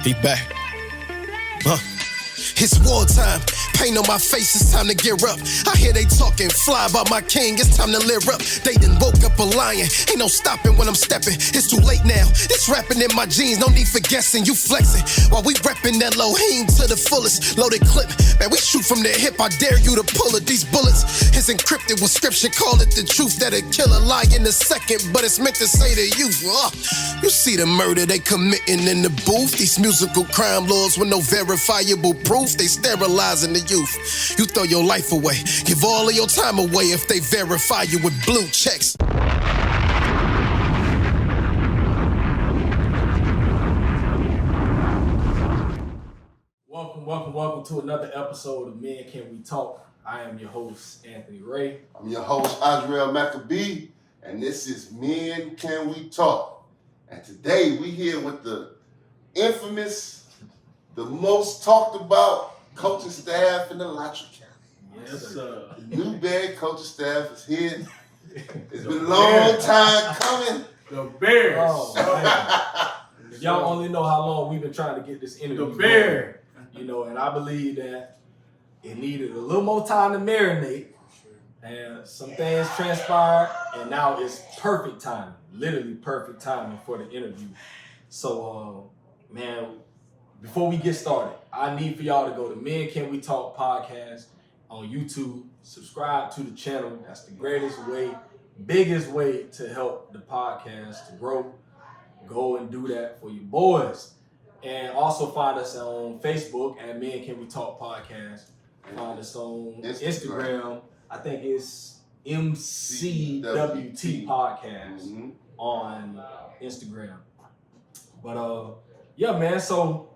He back. It's wartime. Pain on my face, it's time to gear up. I hear they talking fly about my king, it's time to live up. They done woke up a lion, ain't no stopping when I'm stepping. It's too late now, it's rapping in my jeans, no need for guessing. You flexing, while we repping that Elohim to the fullest. Loaded clip, man, we shoot from the hip, I dare you to pull it. These bullets is encrypted with scripture, call it the truth. That'll kill a lie in a second, but it's meant to say to you. You see the murder they committing in the booth. These musical crime lords with no verifiable proof, they sterilizing the youth. You throw your life away, give all of your time away if they verify you with blue checks. Welcome to another episode of Men Can We Talk. I am your host, Anthony Ray. I'm your host, Adriel Maccabee, and this is Men Can We Talk. And today we here with the infamous, the most talked about coaching staff in the Lathrop County. Yes, sir. The Newberry coaching staff is here. It's been a long time coming. The Bears. Oh, y'all only know how long we've been trying to get this interview. The Bears. You know, and I believe that it needed a little more time to marinate. And some things transpired, and now it's perfect timing. Literally perfect timing for the interview. So, man, before we get started, I need for y'all to go to Men Can We Talk podcast on YouTube. Subscribe to the channel. That's the greatest way, biggest way to help the podcast to grow. Go and do that for your boys. And also find us on Facebook at Men Can We Talk podcast. Find us on Instagram. I think it's MCWT podcast on Instagram. But yeah, man. So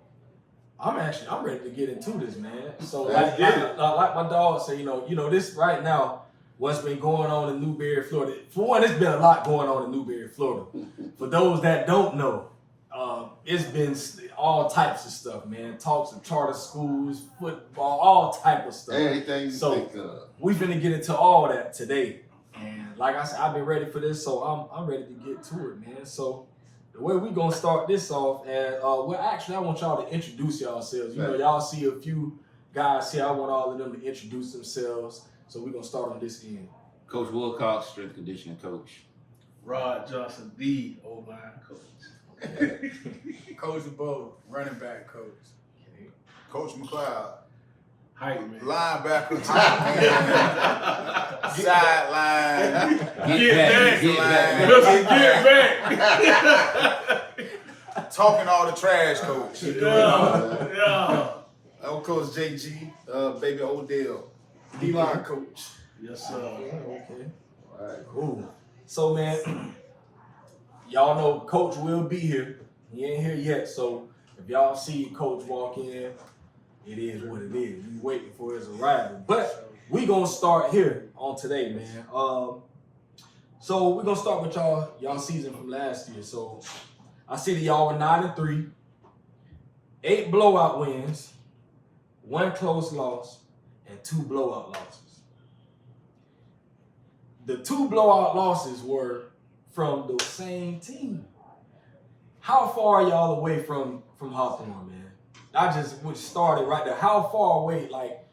I'm ready to get into this, man. So like my dog said, you know this right now, what's been going on in Newberry, Florida. For one, it's been a lot going on in Newberry, Florida. For those that don't know, it's been all types of stuff, man. Talks of charter schools, football, all type of stuff. Anything you think of. We finna get into all that today. And like I said, I've been ready for this, so I'm ready to get to it, man. So the way we gonna start this off, and well, actually, I want y'all to introduce yourselves. You know, y'all see a few guys here. I want all of them to introduce themselves. So we're gonna start on this end. Coach Wilcox, strength conditioning coach. Rod Johnson, the O-line coach. Coach Bo, running back coach. Okay. Coach McLeod, Hype man. linebacker, sideline. Get back. Talking all the trash, coach. Yeah. I'm Coach JG, baby Odell, D-line coach. Yes, sir. Okay. All right. Cool. So, man, y'all know Coach will be here. He ain't here yet, so if y'all see Coach walk in, it is what it is. We waiting for his arrival. But we gonna start here on today, man. So we're gonna start with y'all season from last year. So I see that y'all were 9-3, 8 blowout wins, 1 close loss, and 2 blowout losses. The 2 blowout losses were from the same team. How far are y'all away from Hawthorne, man? I just started right there. How far away? Like,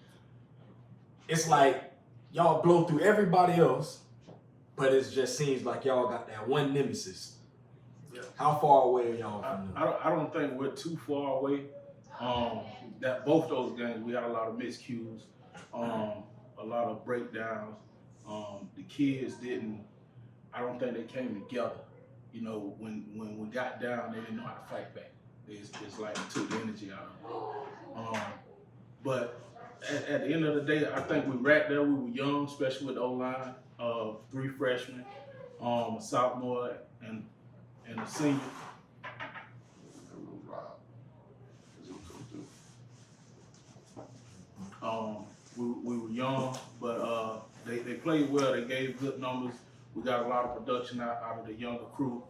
it's like y'all blow through everybody else, but it just seems like y'all got that one nemesis. Yeah. How far away are y'all from them? I don't think we're too far away. That both those games we had a lot of miscues, a lot of breakdowns. The kids didn't. I don't think they came together. You know, when we got down, they didn't know how to fight back. It's like it took the energy out of it. But at the end of the day, I think we right there. We were young, especially with the O-line. 3 freshmen, a sophomore, and a senior. We were young, but they played well. They gave good numbers. We got a lot of production out of the younger crew,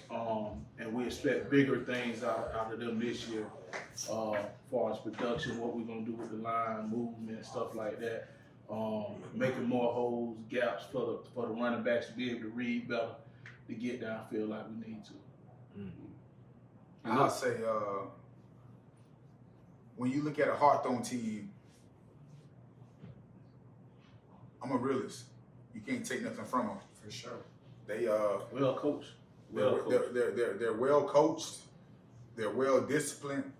and we expect bigger things out of them this year. As far as production, what we're gonna do with the line, movement, stuff like that. Making more holes, gaps for the running backs to be able to read better, to get downfield like we need to. I'll say when you look at a Hawthorne team, I'm a realist. You can't take nothing from them. For sure. They Well coached. they're well coached. They're well disciplined.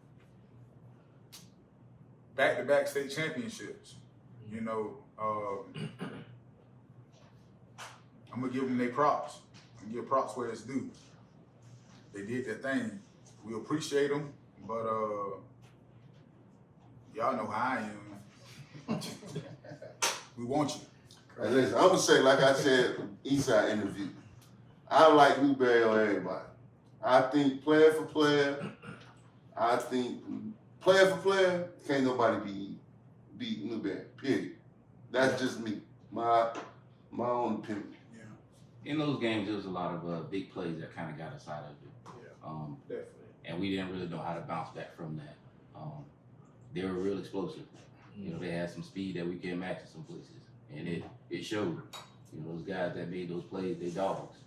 Back-to-back state championships. You know, I'm gonna give them their props. I'm gonna give props where it's due. They did their thing. We appreciate them, but y'all know how I am. We want you. And listen, I'm gonna say, like I said, Eastside interview. I like Newberry on everybody. I think player for player, can't nobody beat Newberry. Period. That's just me. My own opinion. In those games, there was a lot of big plays that kind of got us out of it. Definitely. And we didn't really know how to bounce back from that. They were real explosive. You know, they had some speed that we can't match in some places. And it showed. You know, those guys that made those plays, they dogs.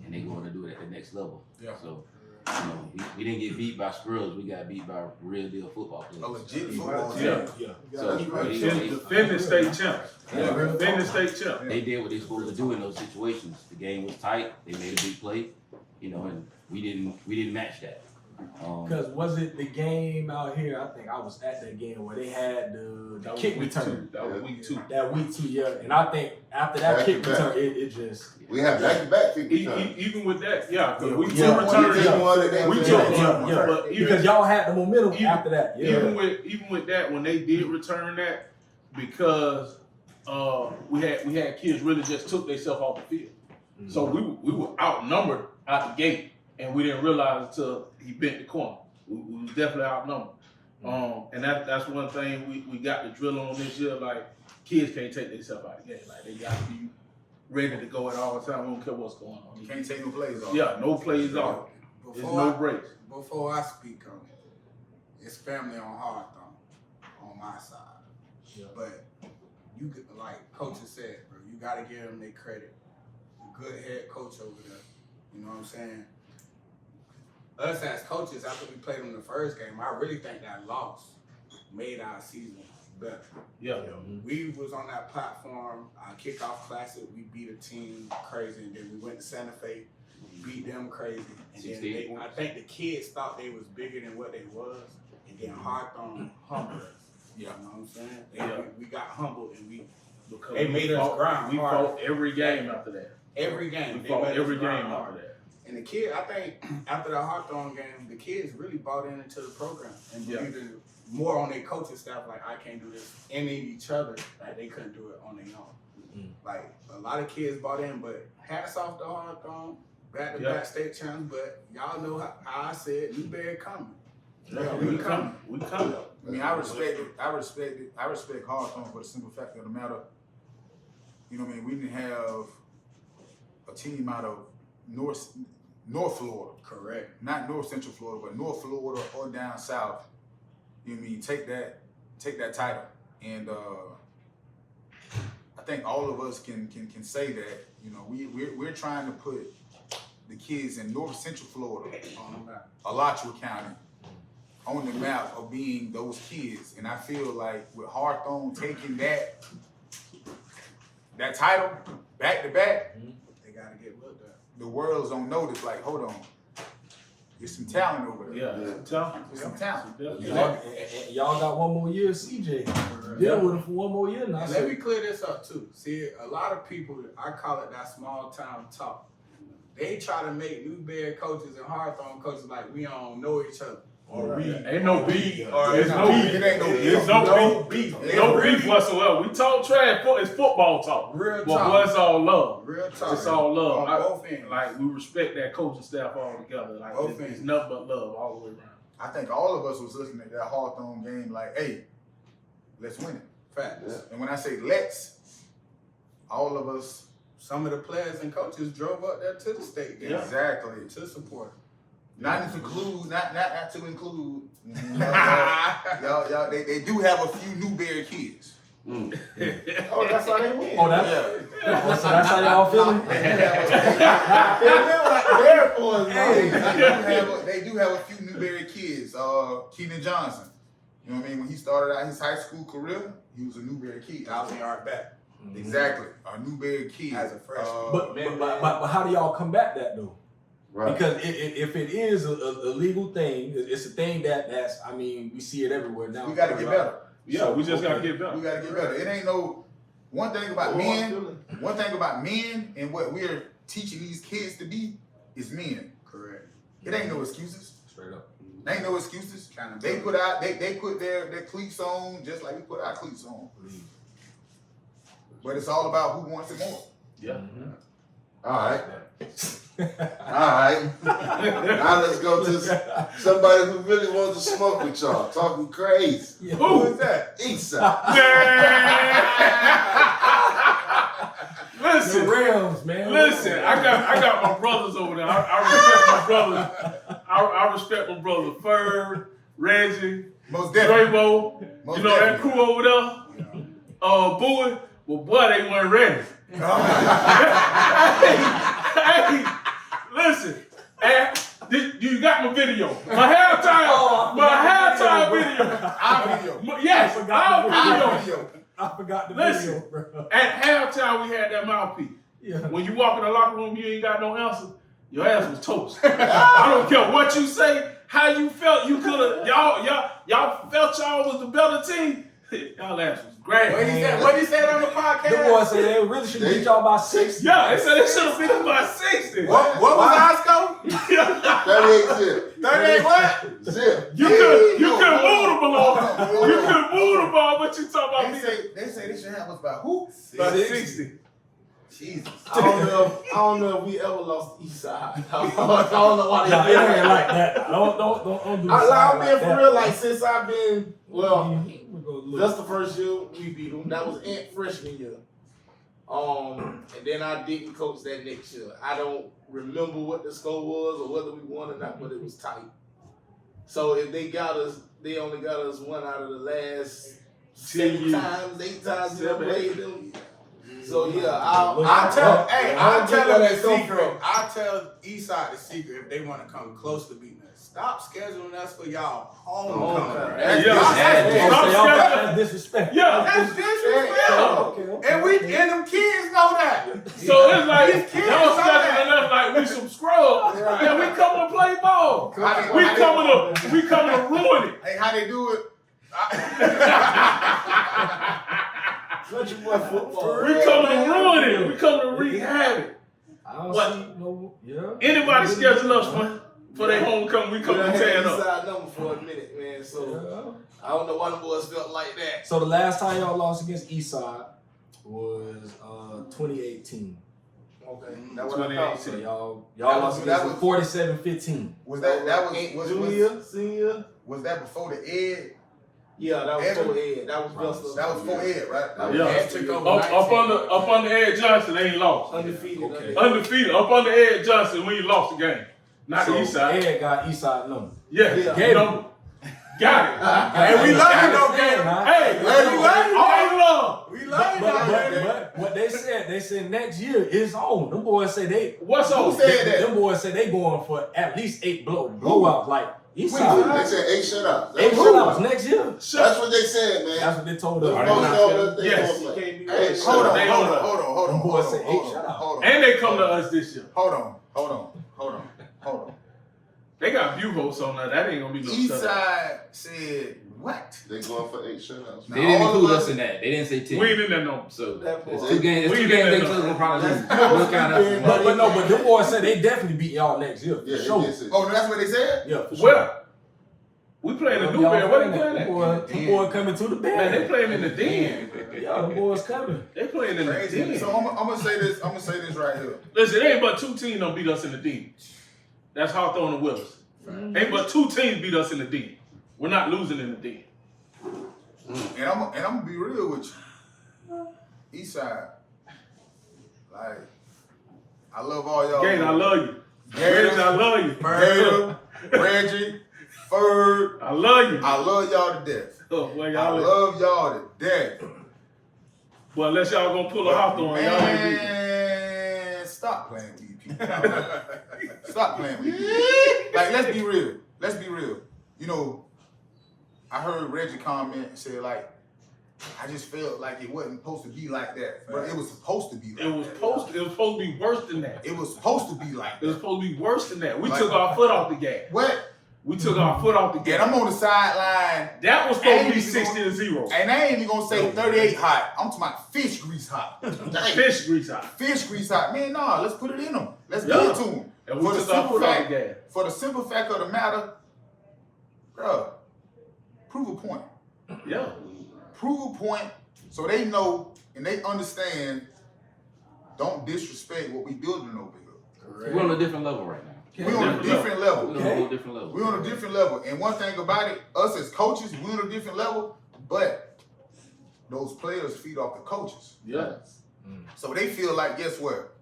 And they going to do it at the next level. Yeah. So, you know, we didn't get beat by squirrels. We got beat by real deal football players. A legit football team. Yeah. So, Defending state champs. Defending state champs. they did what they supposed to do in those situations. The game was tight. They made a big play, you know, and we didn't match that. Because was it the game out here? I think I was at that game where they had the kick return. That was week 2. That week 2, yeah. And I think after that kick return, it just. We have back-to-back kick return. Even with that, yeah. Because week 2 Yeah. return. We took But because y'all had the momentum after that. Yeah. Even with that, when they did return that, because we had kids really just took themselves off the field. Mm-hmm. So we were outnumbered out the gate, and we didn't realize until he bent the corner. We was definitely outnumbered. And that's one thing we got to drill on this year. Like, kids can't take themselves out of the game. Like, they got to be ready to go at all times. We don't care what's going on. You can't take no plays off. Yeah, no plays off. There's no breaks. Before I speak on it, it's family on Hawthorne on my side. Yeah. But you could, like Coach has said, bro, you got to give them their credit. Good head coach over there. You know what I'm saying? Us as coaches, after we played them the first game, I really think that loss made our season better. Yeah. We was on that platform, our kickoff classic, we beat a team crazy, and then we went to Santa Fe, beat them crazy. And then I think the kids thought they was bigger than what they was, and then Hawthorne humbled us. Yeah. You know what I'm saying? We got humbled, and Because they made us grind We hard. fought every game after that. Every game. We fought every game after that. And the kid, I think, after the Hawthorne game, the kids really bought into the program and believed in more on their coaching staff. Like, I can't do this, and in each other, like they couldn't do it on their own. Like, a lot of kids bought in, but hats off to Hawthorne, back-to-back state champs. But y'all know how I said, Newberry coming. Yeah, we coming. We coming. I mean, I respect it. I respect Hawthorne for the simple fact of the matter. You know what I mean? We didn't have a team out of North Florida. Correct. Not North Central Florida, but North Florida or down south. You know what I mean? Take that title. And I think all of us can say that, you know, we're trying to put the kids in North Central Florida, Alachua County, on the map of being those kids. And I feel like with Hawthorne taking that title back to back, they gotta get looked at. the world's on notice. Like, hold on, there's some talent over there. Yeah, There's some talent. Y'all got one more year, CJ. Deal with him for one more year now. And let me clear this up too. See, a lot of people, I call it that small town talk. They try to make Newberry coaches and Hawthorne coaches like we don't know each other. Or we ain't no beef. Or There's no beef. It ain't no beef. There's no beef. No beef whatsoever. We talk trash. It's football talk. Real But talk. boy, it's all love. Real talk. It's all love. On both ends. Like, we respect that coaching staff all together. Like, Both it's ends. nothing but love all the way around. I think all of us was looking at that Hawthorne game like, hey, let's win it. Facts. And when I say let's, all of us. Some of the players and coaches drove up there to the state game. Exactly. To support. Not to include, y'all, they do have a few Newberry kids. Oh, that's how they win. Oh, that's how y'all feeling? They do have a few Newberry kids. Keenan Johnson, You know what I mean? When he started out his high school career, he was a Newberry kid. I was in Art back Exactly, a Newberry kid. as a freshman. But how do y'all combat that though? Right. Because if it is a legal thing, it's a thing that's I mean we see it everywhere now. We got to get better. Yeah, we just gotta get better. We got to get better. It ain't no one thing about men. One thing about men and what we're teaching these kids to be is men. Correct. It ain't no excuses. Straight up. Ain't no excuses. Kind of They put out they put their cleats on just like we put our cleats on. But it's all about who wants it more. Yeah. All right. All right. Now let's go to somebody who really wants to smoke with y'all. Talking crazy. Who is that? Eastside. Listen, The Rams, man. listen. I got my brothers over there. I respect my brothers. I respect my brother Ferg, Reggie, Most definitely. Drayvo. Most You know that definitely. crew over there. Bowie. Well, boy, they weren't ready. Hey, listen. You got my video. My halftime video. Our video. Yes, our Our video. video. I forgot the Listen. video, bro. At halftime, we had that mouthpiece. Yeah. When you walk in the locker room, you ain't got no answer. Your ass was toast. I don't care what you say, how you felt. You could have y'all felt y'all was the better team. Y'all ass was great. What he said on the podcast? The boys said they really should beat y'all by 60. Yeah, they said they should have beat you by 60. What was our score? 38 zip. 38 what? Zip. You could move the ball. You could move the ball, but you talking about They say they should have us by who? by 60. Jesus. I don't know if we ever lost the East Side. I don't know why Nah, they it did ain't that. like that. Don't do I'm being for that. real. Like since I've been, well, We'll go look. that's the first year we beat them. That was freshman year. And then I didn't coach that next year. I don't remember what the score was or whether we won or not, but it was tight. So if they got us, they only got us one out of the last 8 times we played them. So yeah, I'll tell them the that come secret. from. I'll tell Eastside the secret if they want to come close to beating us. Stop scheduling us for y'all homecoming. Homecoming. That's disrespect. Yeah. That's disrespectful. Okay. And them kids know that. So it's like These kids y'all know scheduling that. us like we some scrubs. Yeah, we come to play ball. We coming to ruin it. Hey, how they do it? Country boy football. We coming to ruin it. We coming to wreak havoc. I don't What? see no. Yeah. Anybody schedule us for their homecoming, we come We to done tear had it up. Eastside number for a minute, man. So I don't know why the boys felt like that. So the last time y'all lost against Eastside was 2018. Okay. That what I thought. So y'all That lost was- against that them was- 47-15. Was that junior, senior? was that before the Ed? Yeah, that was Evan? for Ed. That was Buster. That was before Ed, right? That was Yeah. Ed took over. Up under Ed Johnson, they ain't lost. Undefeated. Okay. Undefeated. Up under Ed Johnson, we ain't lost the game. Not So the East Side. Ed got Eastside number. Yeah. Gave Number. Got it. And we love you though, Understand, man. huh? Hey, we love you, all love. We love you though, man. But what they said next year is on. Them boys say they. What's Who on? said that? Them boys say they going for at least 8 blowouts. Like They Eastside. said 8 shutouts. 8 shutouts next year. That's what they said, man. That's what they told The us. folks know that they Yes. gonna play. Can't be Hey, right. Hold on, They hold on on, it. hold on, hold on, Them boys hold say on, 8 hold on, shutouts. hold on. And they come to us this year. Hold on. They got Bugos on that. That ain't gonna be no shutout. Eastside said what? They going for 8 shutouts. They didn't All of include us- us in that. They didn't say 10. We ain't in that number. So That it's boy. 2 games. We It's 2 ain't games in they that took number. will probably lose. That's- We'll count us. But them boys said they definitely beat y'all next year. For Yeah, sure. they did say Oh, that's what they said? Yeah, for sure. Well, we playing the Newberry. What they playing at? Them boys coming to the Man, they band. playing in the den. Yeah, them boys coming. They playing in the Crazy. den. So I'm gonna say this. I'm gonna say this right here. Listen, it ain't but 2 teams don't beat us in the den. That's Hawthorne and Willis. Ain't but 2 teams beat us in the den. We're not losing in the den. And I'm gonna be real with you. Eastside, like, I love all y'all. Gator, I love you. Gator, Reggie, I love you. Gator, Reggie, Ferg. I love you. I love y'all to death. Oh, boy, I y'all love y'all to death. But unless y'all gonna pull a Hawthorne, y'all ain't beating. Man, stop playing with these people. Stop playing with these people. Like, let's be real. You know, I heard Reggie comment and said like, I just felt like it wasn't supposed to be like that, but it was supposed to be like It was that. supposed to be worse than that. It was supposed to be like It was that. supposed to be worse than that. We Like- took our foot off the gas. What? We took our foot off the gas. And I'm on the sideline, That was supposed to be ain't even 60-0. and I ain't even gonna say 38 hot. I'm talking about fish grease hot. Fish grease out. Fish grease hot. Man, nah, let's put it in them. Let's Yeah. give it to them. And we took our foot off the gas. For the simple fact of the matter, bro, prove a point. Yeah. Prove a point so they know and they understand. Don't disrespect what we building over here. We're on a different level right now. We on a different level. We're on a whole different level. We're on a different level. And one thing about it, us as coaches, we're on a different level, but those players feed off the coaches. Yeah. So they feel like, guess what?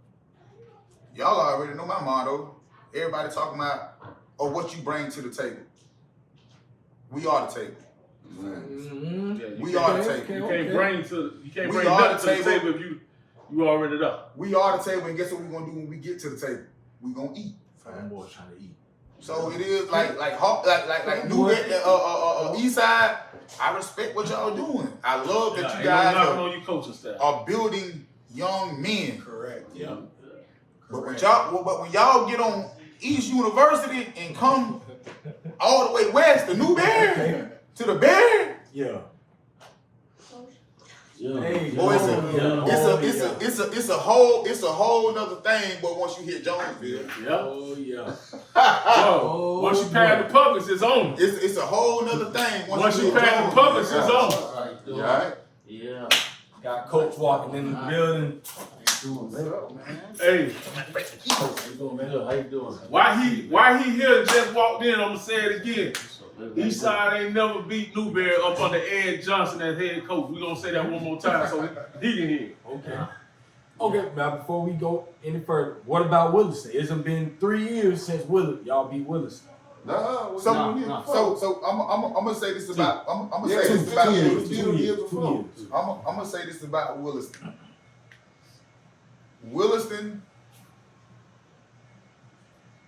Y'all already know my motto. Everybody talking about, what you bring to the table. We are the table. Mm-hmm. Yeah, We are the table. You can't bring We are nothing to the the table. table if you already up. We are the table, and guess what we're gonna do when we get to the table? We're gonna eat. Fine boy trying to eat. So it is like Newberry, East Side. I respect what y'all doing. I love that you guys knocking on your coaching staff. are building young men. Correct. Yeah. But when y'all get on East University and come all the way west to Newberry to the Bear, Yeah. Yeah. Hey, boy, yeah. it's a whole nother thing. But once you hit Jonesville, Yeah. Oh yeah. Bro, once you pass the Publix, it's on. it's a whole nother thing. Once you hit pass the Jonesville. Publix, it's on. You all right? Yeah. Got coach walking in the building. Hey, How you doing, man? How you doing? why he here just walked in? I'ma say it again. Eastside ain't never beat Newberry up under Ed Johnson as head coach. We gonna say that one more time so he can hear. Okay. Okay, now before we go any further, what about Williston? It's been 3 years since y'all beat Williston. No, So, Nah. so I'm gonna say this about I'm gonna Yeah, say this about 2 years. Williston. 2 years before. I'm gonna say this about Williston. Williston,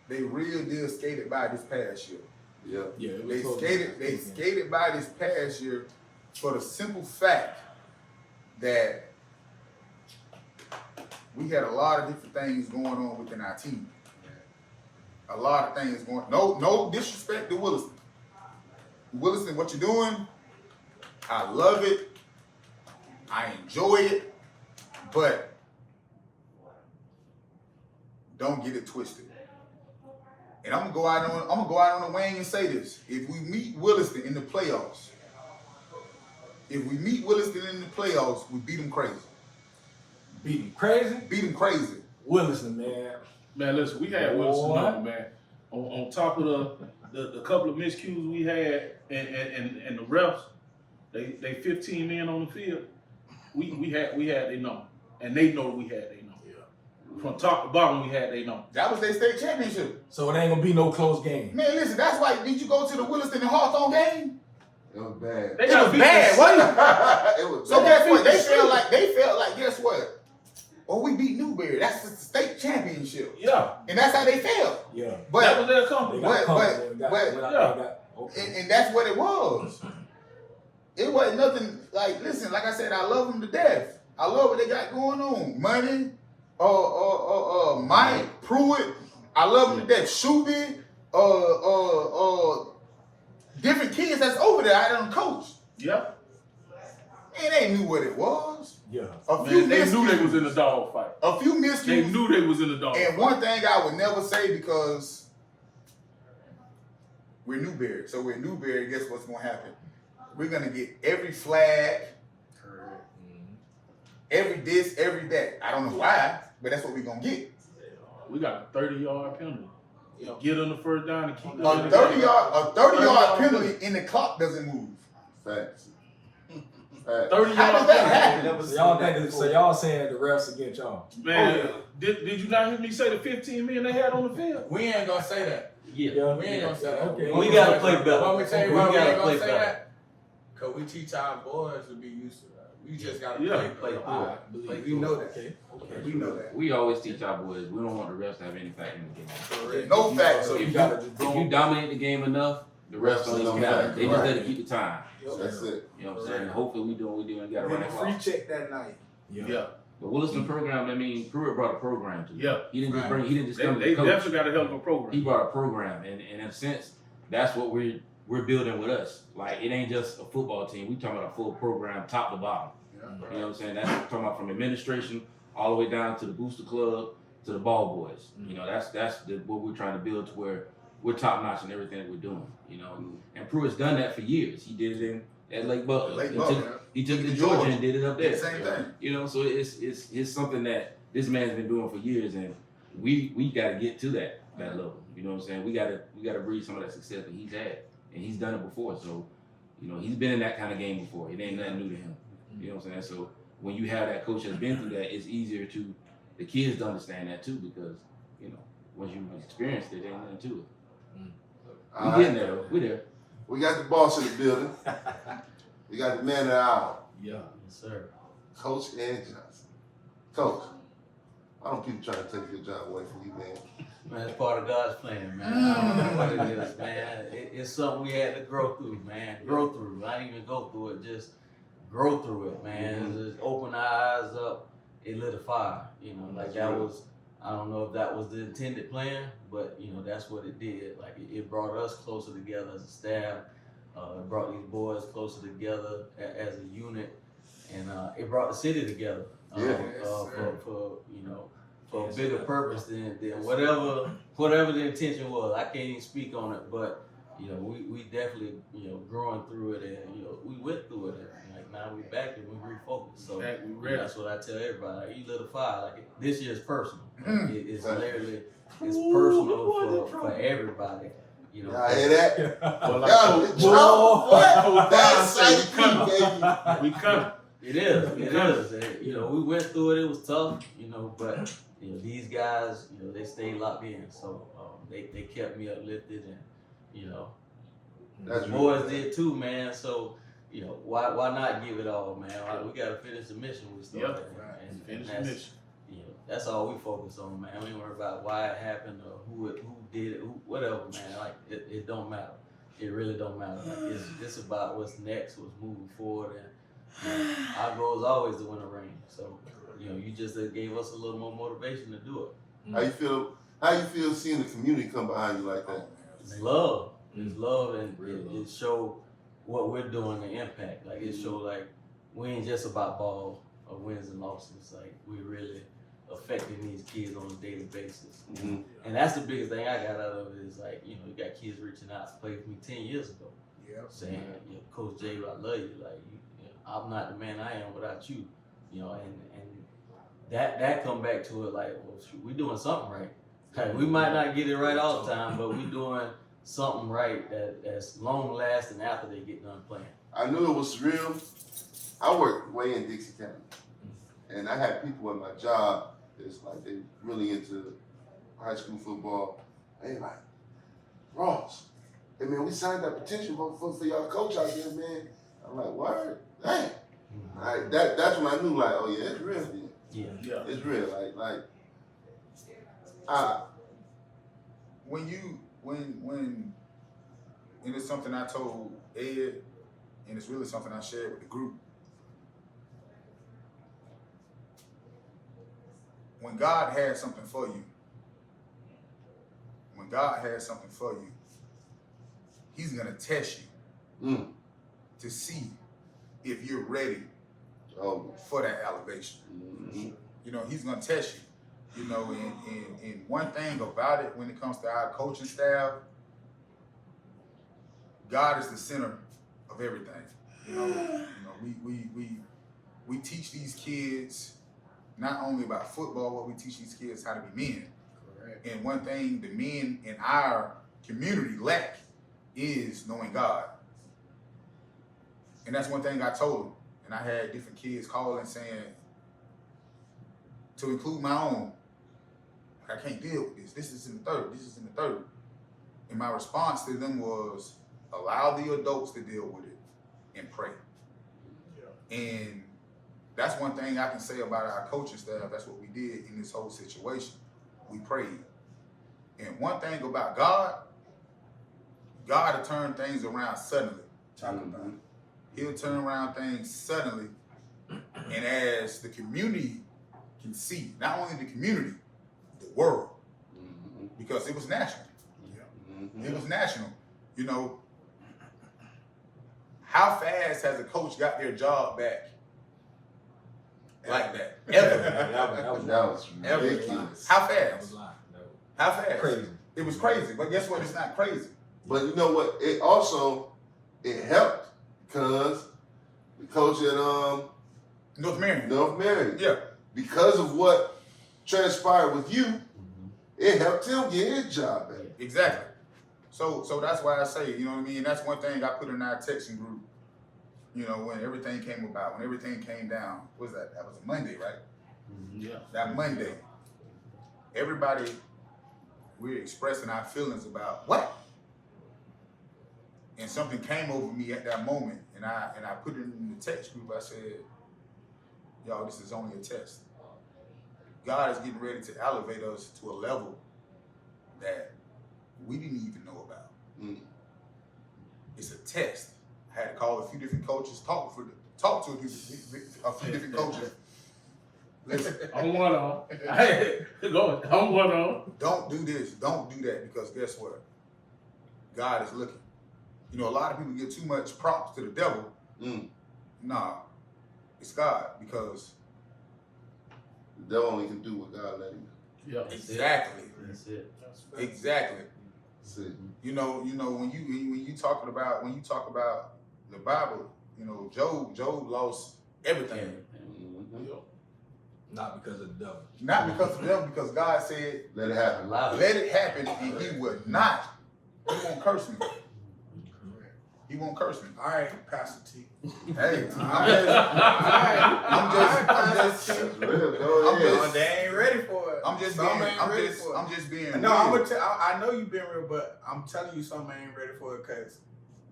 they real deal skated by this past year. Yeah. Yeah, it was They close. skated by this past year for the simple fact that we had a lot of different things going on within our team. A lot of things going. No disrespect to Williston. Williston, what you're doing, I love it. I enjoy it, but don't get it twisted. And I'm gonna go out on the wing and say this: if we meet Williston in the playoffs, we beat them crazy. Beat them crazy. Beat them crazy. Williston, man. Man, listen, we had Wilson Boy. number, man. On top of the couple of miscues we had and the refs, they 15 men on the field. We had they number. And they know we had they number. From top to bottom, we had they number. That was their state championship. So it ain't gonna be no close game. Man, listen, that's why. Did you go to the Williston and Hawthorne game? It was bad. They It got was beat bad, the- wasn't it? It was So bad. guess what? They felt like guess what? Oh, we beat Newberry. That's the state championship, Yeah, and that's how they felt. Yeah. that But was their They company. got But- covered. but- They got- but- they got- okay. and that's what it was. It wasn't nothing like. Listen, like I said, I love them to death. I love what they got going on. Money, Mike Pruitt. I love them to death. Shuby, different kids that's over there. I done coach. Yeah, And they knew what it was. Yeah. A few man, they knew they miscues. was in the dog fight. A few They miscues. knew they was in the dog And fight. one thing I would never say because we're Newberry. So we're Newberry, guess what's gonna happen? We're gonna get every flag, every this, every that. I don't know why, but that's what we're gonna get. We got a 30-yard penalty. Get on the first down and keep A them in the 30-yard game. penalty and the clock doesn't move. Facts. 30-yard How does that penalty. happen? So y'all think so y'all saying the refs against y'all? Man, did you not hear me say the 15 men they had on the field? We ain't gonna say that. Yeah. We ain't gonna say that. Okay. We gotta play better. Why we tell you We why we gotta ain't play gonna say better. that? Cause we teach our boys to be used to that. We just gotta Yeah. play Play better. good. We know that. Okay. Okay. We know that. We always teach our boys we don't want the refs to have any fact in the game. No facts. So If you you, gotta if you dominate the game enough, The rest of them got it. They just let it keep the time. That's it. You know what I'm saying? Hopefully we doing what we doing. Got to run And that a free clock. check that night. Yeah. But Williston program, I mean, Pruitt brought a program to it. Yeah. He didn't just Right. bring. He didn't just come to They coach. definitely got a hell of a program. He brought a program, and in a sense, that's what we're building with us. Like it ain't just a football team. We talking about a full program, top to bottom. Yeah. You know what I'm saying? That's what we're talking about from administration all the way down to the booster club to the ball boys. You know, that's what we're trying to build to where we're top notch in everything that we're doing. You know, and Pruitt's done that for years. He did it at Lake Butler. Lake He Butler. took- He took it to Georgia. Georgia and did it up there. Same thing. You know, so it's something that this man's been doing for years, and we got to get to that level. You know what I'm saying? We got to breed some of that success that he's had, and he's done it before. So, you know, he's been in that kind of game before. It ain't nothing new to him. You know what I'm saying? So when you have that coach that's been through that, it's easier to the kids to understand that too, because you know once you experienced it, there ain't nothing to it. All We getting right. there though. We there. We got the boss in the building. We got the man of the hour, Yeah. Yes, sir. Coach Ed Johnson. Coach, I don't keep trying to take your job away from you, man. Man, it's part of God's plan, man. I don't know what it is, man. It's something we had to grow through, man. Grow through. I didn't even go through it, just grow through it, man. Just open our eyes up. It lit a fire, you know, like that was, I don't know if that was the intended plan, but, you know, that's what it did. Like, it brought us closer together as a staff. It brought these boys closer together as a unit. And it brought the city together for you know, for a bigger purpose than whatever the intention was. I can't even speak on it, but you know, we definitely, you know, growing through it, and you know, we went through it, and like now we back and we refocused. So Back, we ready. that's what I tell everybody. Like, you lit a fire. Like this year is personal. It's literally personal for everybody. You know, Y'all hear that? Well, Yo, the drum, what? That's like baby. We coming. It is. It is. And, you know, we went through it. It was tough. You know, but you know, these guys, you know, they stayed locked in. So they kept me uplifted, and you know, That's the real, boys man. did too, man. So you know, why not give it all, man? We got to finish the mission we started, and Finish the that's, mission. you know, that's all we focus on, man. We ain't worry about why it happened or who did it, whatever, man. Like it don't matter. It really don't matter. Like it's about what's next, what's moving forward, and you know, our goal is always to win a ring. So you know, you just gave us a little more motivation to do it. How you feel? How you feel seeing the community come behind you like that? It's love. It's love, and it show what we're doing, the impact. Like it show like we ain't just about ball or wins and losses. Like we really affecting these kids on a daily basis. Mm-hmm. And that's the biggest thing I got out of it is like, you know, you got kids reaching out to play with me 10 years ago. Saying, you know, Coach J, I love you. Like, you know, I'm not the man I am without you. You know, and that come back to it like, well, shoot, we doing something right. Like, we might not get it right all the time, but we doing something right that's long lasting after they get done playing. I knew it was real. I worked way in Dixie County, and I had people at my job that's like they really into high school football. They like, Ross, hey man, we signed that petition for y'all coach out there, man. I'm like, word, dang. Like, that's when I knew, like, oh yeah, it's real. Man. Yeah. It's real. Like, when and it's something I told Ed, and it's really something I shared with the group. When God has something for you, He's gonna test you to see if you're ready for that elevation. Mm-hmm. You know, He's gonna test you. You know, and one thing about it when it comes to our coaching staff, God is the center of everything. You know, we teach these kids not only about football, but we teach these kids how to be men. Correct. And one thing the men in our community lack is knowing God. And that's one thing I told them. And I had different kids calling saying, to include my own, I can't deal with this. This is in the third. And my response to them was, allow the adults to deal with it and pray. Yeah. And that's one thing I can say about our coaching staff. That's what we did in this whole situation. We prayed. And one thing about God, God will turn things around suddenly. Talk about it. He'll turn around things suddenly. And as the community can see, not only the community, the world, because it was national. It was national. You know, how fast has a coach got their job back? Like that. Ever. that was ridiculous. How That fast? was lying. How fast? Crazy. It was crazy. But guess what? It's not crazy. But you know what? It also helped because the coach at North Marion. North Marion, Yeah. because of what transpired with you, it helped him get his job back. Exactly. So that's why I say, you know what I mean? That's one thing I put in our texting group. You know, when everything came about, when everything came down, what was that? That was a Monday, right? Yeah. That Monday. Everybody, we're expressing our feelings about what? And something came over me at that moment, and I put it in the text group. I said, y'all, this is only a test. God is getting ready to elevate us to a level that we didn't even know about. It's a test. I had to call a few different coaches, talk to a few different coaches. Listen, I'm one on. Go. I'm one on. don't do this, don't do that, because guess what? God is looking. You know, a lot of people give too much props to the devil. Nah, it's God, because The devil only can do what God let him do. Yeah. exactly, That's it. exactly. That's it. You know, when you talk about the Bible, you know, Job lost everything. Not because of the devil. Not because of the devil, because God said, Let it happen. let it happen, and he would not. He won't curse me. He won't curse me. All right, Pastor T. Hey, I'm That's real. Go I'm ahead. just- They ain't ready for it. just Some being, ain't ready for it. I'm just being. No, I'm real. gonna tell. I know you've been real, but I'm telling you, something ain't ready for it because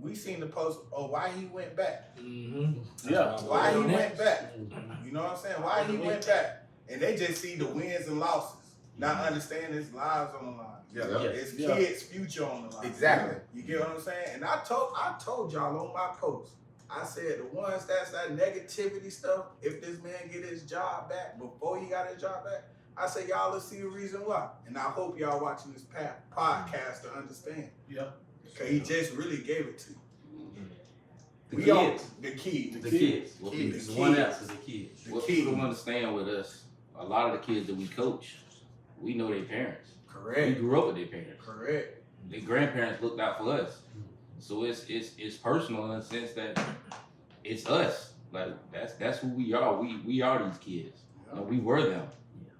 we seen the post. Oh, why he went back? Yeah. Why he went back? You know what I'm saying? Why he went back? And they just see the wins and losses, not understanding his lives on the line. Yeah. His Yeah. kids' future on the line. Exactly. You get what I'm saying? And I told y'all on my post. I said the ones that's that negativity stuff. If this man get his job back before he got his job back, I say y'all will see the reason why. And I hope y'all watching this podcast to understand. Yeah. Cause he just really gave it to you. The We on kids. the key. The kids. Well, kids. the one else is the kids. What people don't understand with us, a lot of the kids that we coach, we know their parents. We Correct. grew up with their parents. Correct. Their grandparents looked out for us. So it's personal in the sense that it's us. Like that's who we are. We are these kids. You know, we were them.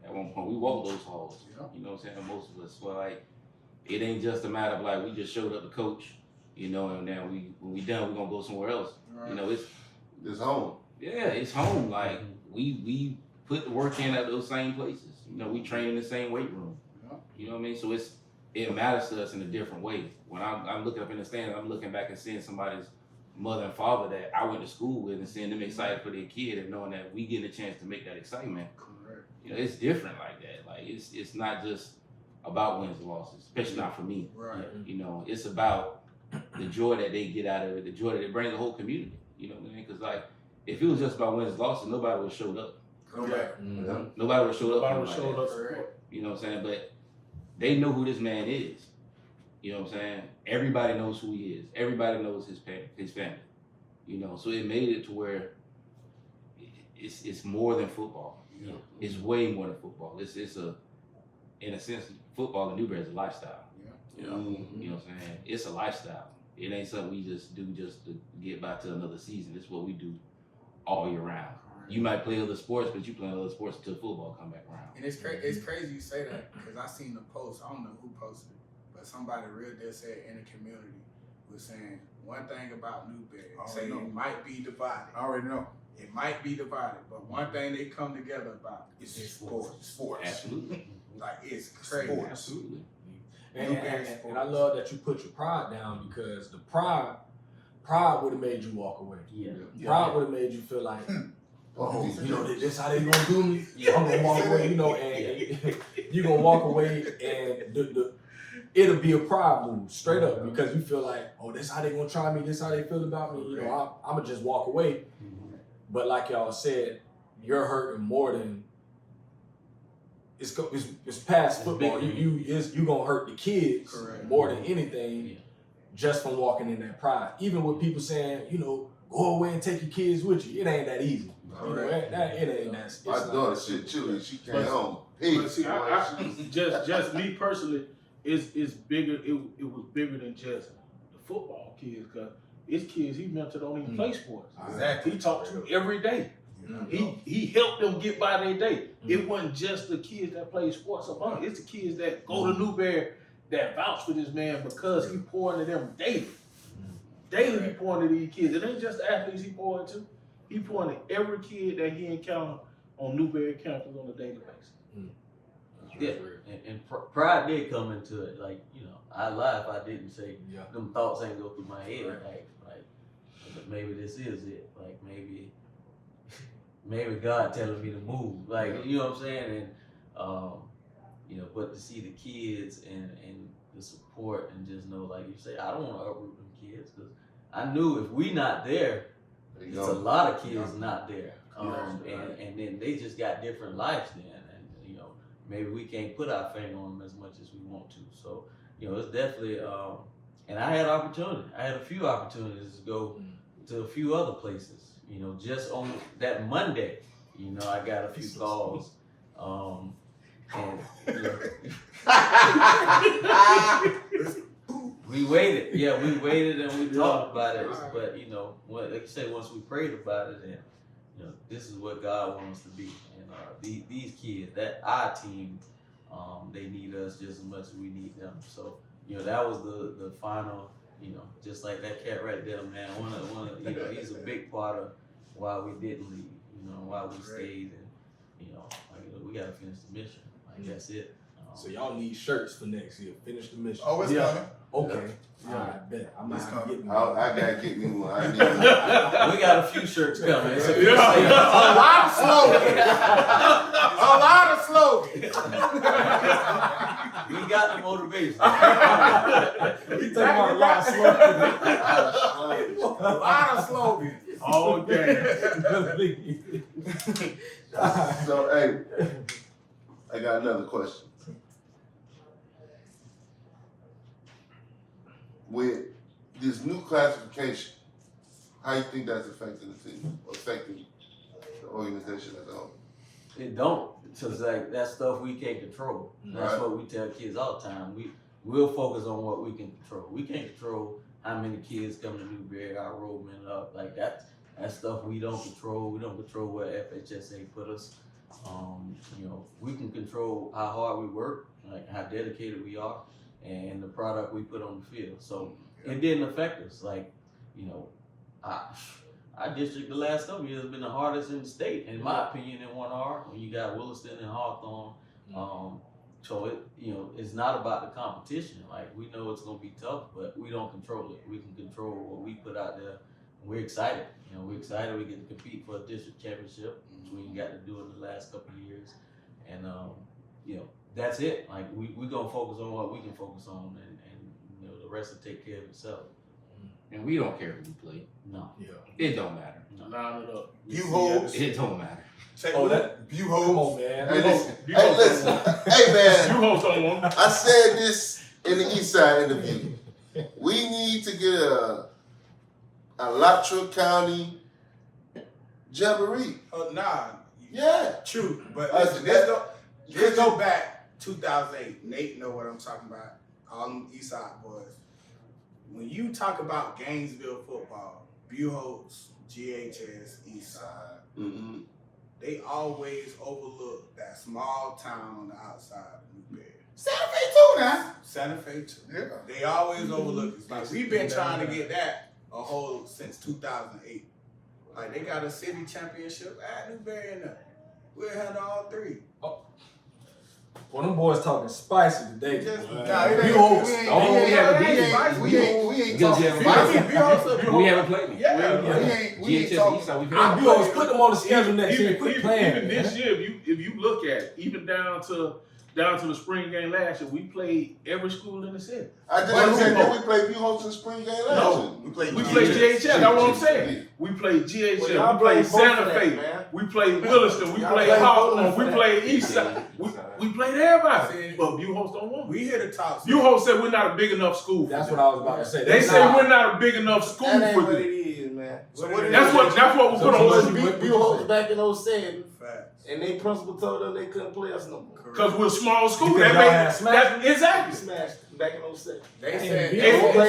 At one point, we walked those halls. You know what I'm saying? Most of us. So like, it ain't just a matter of like we just showed up to coach, you know, and now when we done, we're gonna go somewhere else. Right. You know, It's home. it's home. Like we put the work in at those same places. You know, we train in the same weight room. You know what I mean? So it matters to us in a different way. When I'm looking up in the stands, I'm looking back and seeing somebody's mother and father that I went to school with and seeing them excited for their kid and knowing that we getting a chance to make that excitement. Correct. You know, it's different like that. Like it's not just about wins and losses, especially not for me. Right. You know, it's about the joy that they get out of it, the joy that they bring the whole community. You know what I mean? Because like, if it was just about wins and losses, nobody would have showed up. Correct. Nobody would have showed up. Nobody for was him showing like up. Correct. that. You know what I'm saying? But they know who this man is. You know what I'm saying? Everybody knows who he is. Everybody knows his family. You know, so it made it to where it's more than football. Yeah. It's way more than football. It's in a sense, football in Newberry is a lifestyle. Yeah. You know what I'm saying? It's a lifestyle. It ain't something we just do just to get by to another season. It's what we do all year round. You might play other sports, but you play other sports until football come back around. And it's crazy you say that because I seen the post. I don't know who posted it, but somebody real dead said in the community was saying one thing about Newberry. Say it might be divided. I already know. It might be divided, but one thing they come together about is sports. Sports. Absolutely. Like it's crazy. Sports. Absolutely. And I love that you put your pride down because the pride would have made you walk away. Yeah. Pride would have made you feel like, oh, you know, this how they gonna do me. Yeah. I'm gonna walk away, you know, and you're gonna walk away and it'll be a pride move, straight up, because you feel like, oh, this how they gonna try me, this how they feel about me. You know, I'm gonna just walk away. But like y'all said, you're hurting more than it's past football. You gonna hurt the kids more than anything, just from walking in that pride. Even with people saying, you know, go away and take your kids with you, it ain't that easy. You know, it ain't that. My daughter shit chilly. She came home. But see, just me personally, it's bigger. It was bigger than just the football kids, because his kids he mentored don't even play sports. Exactly. He talked to them every day. He helped them get by their day. It wasn't just the kids that play sports up. It's the kids that go to Newberry that vouch for this man because he pouring into them daily. Daily he pouring into these kids. It ain't just the athletes he pouring into. He pouring into every kid that he encountered on Newberry campus on a daily basis. Yeah, and pride did come into it. Like, you know, I lie if I didn't say them thoughts ain't go through my head. Like maybe this is it. Like maybe God telling me to move. Like, you know what I'm saying? And you know, but to see the kids and the support and just know, like you say, I don't want to uproot them kids, because I knew if we not there, there's a lot of kids not there. And then they just got different lives then. And, you know, maybe we can't put our finger on them as much as we want to. So, you know, it's definitely, and I had opportunity. I had a few opportunities to go to a few other places. You know, just on that Monday, you know, I got a few calls. And you know, we waited. Yeah, we waited and we talked about it. But, you know, like you say, once we prayed about it, and, you know, this is what God wants us to be. And these kids, that our team, they need us just as much as we need them. So, you know, that was the final, you know, just like that cat right there, man. You know, he's a big part of why we didn't leave, you know, why we stayed. And, you know, we got to finish the mission. Like, that's it. So y'all need shirts for next year. Finish the mission. Oh, it's coming. Okay. Yeah, I bet. I might have to get me. I gotta get me one. I need one. We got a few shirts coming. It's a lot of slogans. A lot of slogans. We got the motivation. We talking about a lot of slogans. A lot of slogans. All day. So, hey, I got another question. With this new classification, how you think that's affecting the team, affecting the organization as a whole? It don't, because like that stuff we can't control. That's what we tell kids all the time. We'll focus on what we can control. We can't control how many kids come to Newberry, our enrollment up. Like that stuff we don't control. We don't control where FHSA put us. You know, we can control how hard we work, like how dedicated we are, and the product we put on the field. So it didn't affect us. Like, you know, our district the last couple years has been the hardest in the state, in my opinion, in 1R, when you got Williston and Hawthorne. So it, you know, it's not about the competition. Like, we know it's gonna be tough, but we don't control it. We can control what we put out there. We're excited. You know, we're excited we get to compete for a district championship, which we got to do in the last couple of years. And you know, that's it. Like, we gonna focus on what we can focus on, and you know, the rest will take care of itself. And we don't care who we play. No. Yeah. It don't matter. Line it up. Buchholz. It don't matter. Come on, man. Hey, listen. Hey, man. Buchholz don't want. I said this in the Eastside interview. We need to get a Alachua County Jamboree. Nah. Yeah. True. But Listen, let's go back 2008. Nate know what I'm talking about. All them Eastside boys. When you talk about Gainesville football, Buchholz, GHS, Eastside, Mm-hmm. they always overlook that small town on the outside of Newberry. Santa Fe too now. Santa Fe too. Yeah. They always overlook it. Like, we've been trying to get that a whole since 2008. Like, they got a city championship at Newberry and we'll handle all three. Well, them boys talking spicy today. Just, boy. nah, it ain't- Buchholz. we ain't- Oh, we ain't- yeah, we we ain't- ain't- we ain't- we ain't Because talking. Buchholz- we haven't played. Yeah, we ain't talking. And Buchholz, put them on the schedule next year. Quit playing. Even this year, if you look at it, even down to down to the spring game last year, we played every school in the city. I just said that we played Buchholz in spring game last year. No, We played we played GHL. That's what I'm saying. We played GHL. Well, y'all we played played both Santa of that, Fe. man. We played Williston. We Y'all played played Hawthorne. both We of played that. Eastside. We played everybody. See, But Buchholz don't want. We here to talk. Buchholz said we're not a big enough school. That's for what I was about to say. They say we're not a big enough school That ain't for what it them. is, man. So what it That's what we put on. Buchholz back in 07, Facts. and they principal told them they couldn't play us no more. Because we're a small school. Because That y'all made had smacked We exactly. smashed back in 07. They Hey, said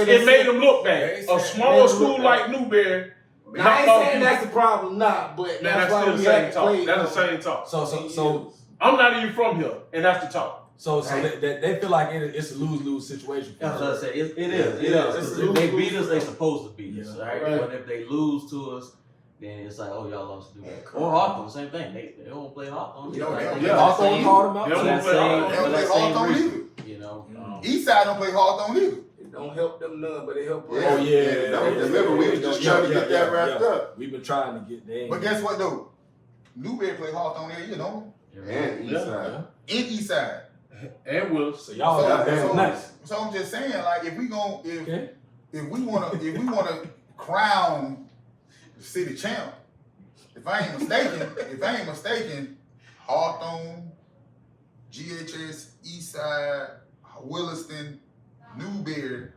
It made them look bad. They A said- small school like Newberry. Now, I ain't saying that's the problem, but Man, that's that's why still we the same had to talk. play. That's the same talk. So I'm not even from here, and that's the talk. they feel like it's a lose-lose situation. That's what I say. It is. It's If they lose-lose. beat us, they supposed to beat us, Yeah. right? Right. But if they lose to us, then it's like, oh, y'all lost to do that. Or Hawthorne, same thing. They don't play Hawthorne. You know, Like, they they don't- Hawthorne same- called them out. They don't for that play same- Hawthorne. They don't for play that same Hawthorne reason, you know. Eastside don't play Hawthorne either. It don't help them none, but it help us. Oh yeah. Remember, we were just trying to get that wrapped up. We've been trying to get there. But guess what though? Newberry play Hawthorne every year, don't And Eastside. we? In Eastside. And Willis. So y'all got So- that nice. So I'm just saying, like, if we Okay. wanna crown the city champ, if I ain't mistaken, Hawthorne, GHS, Eastside, Williston, Newberry,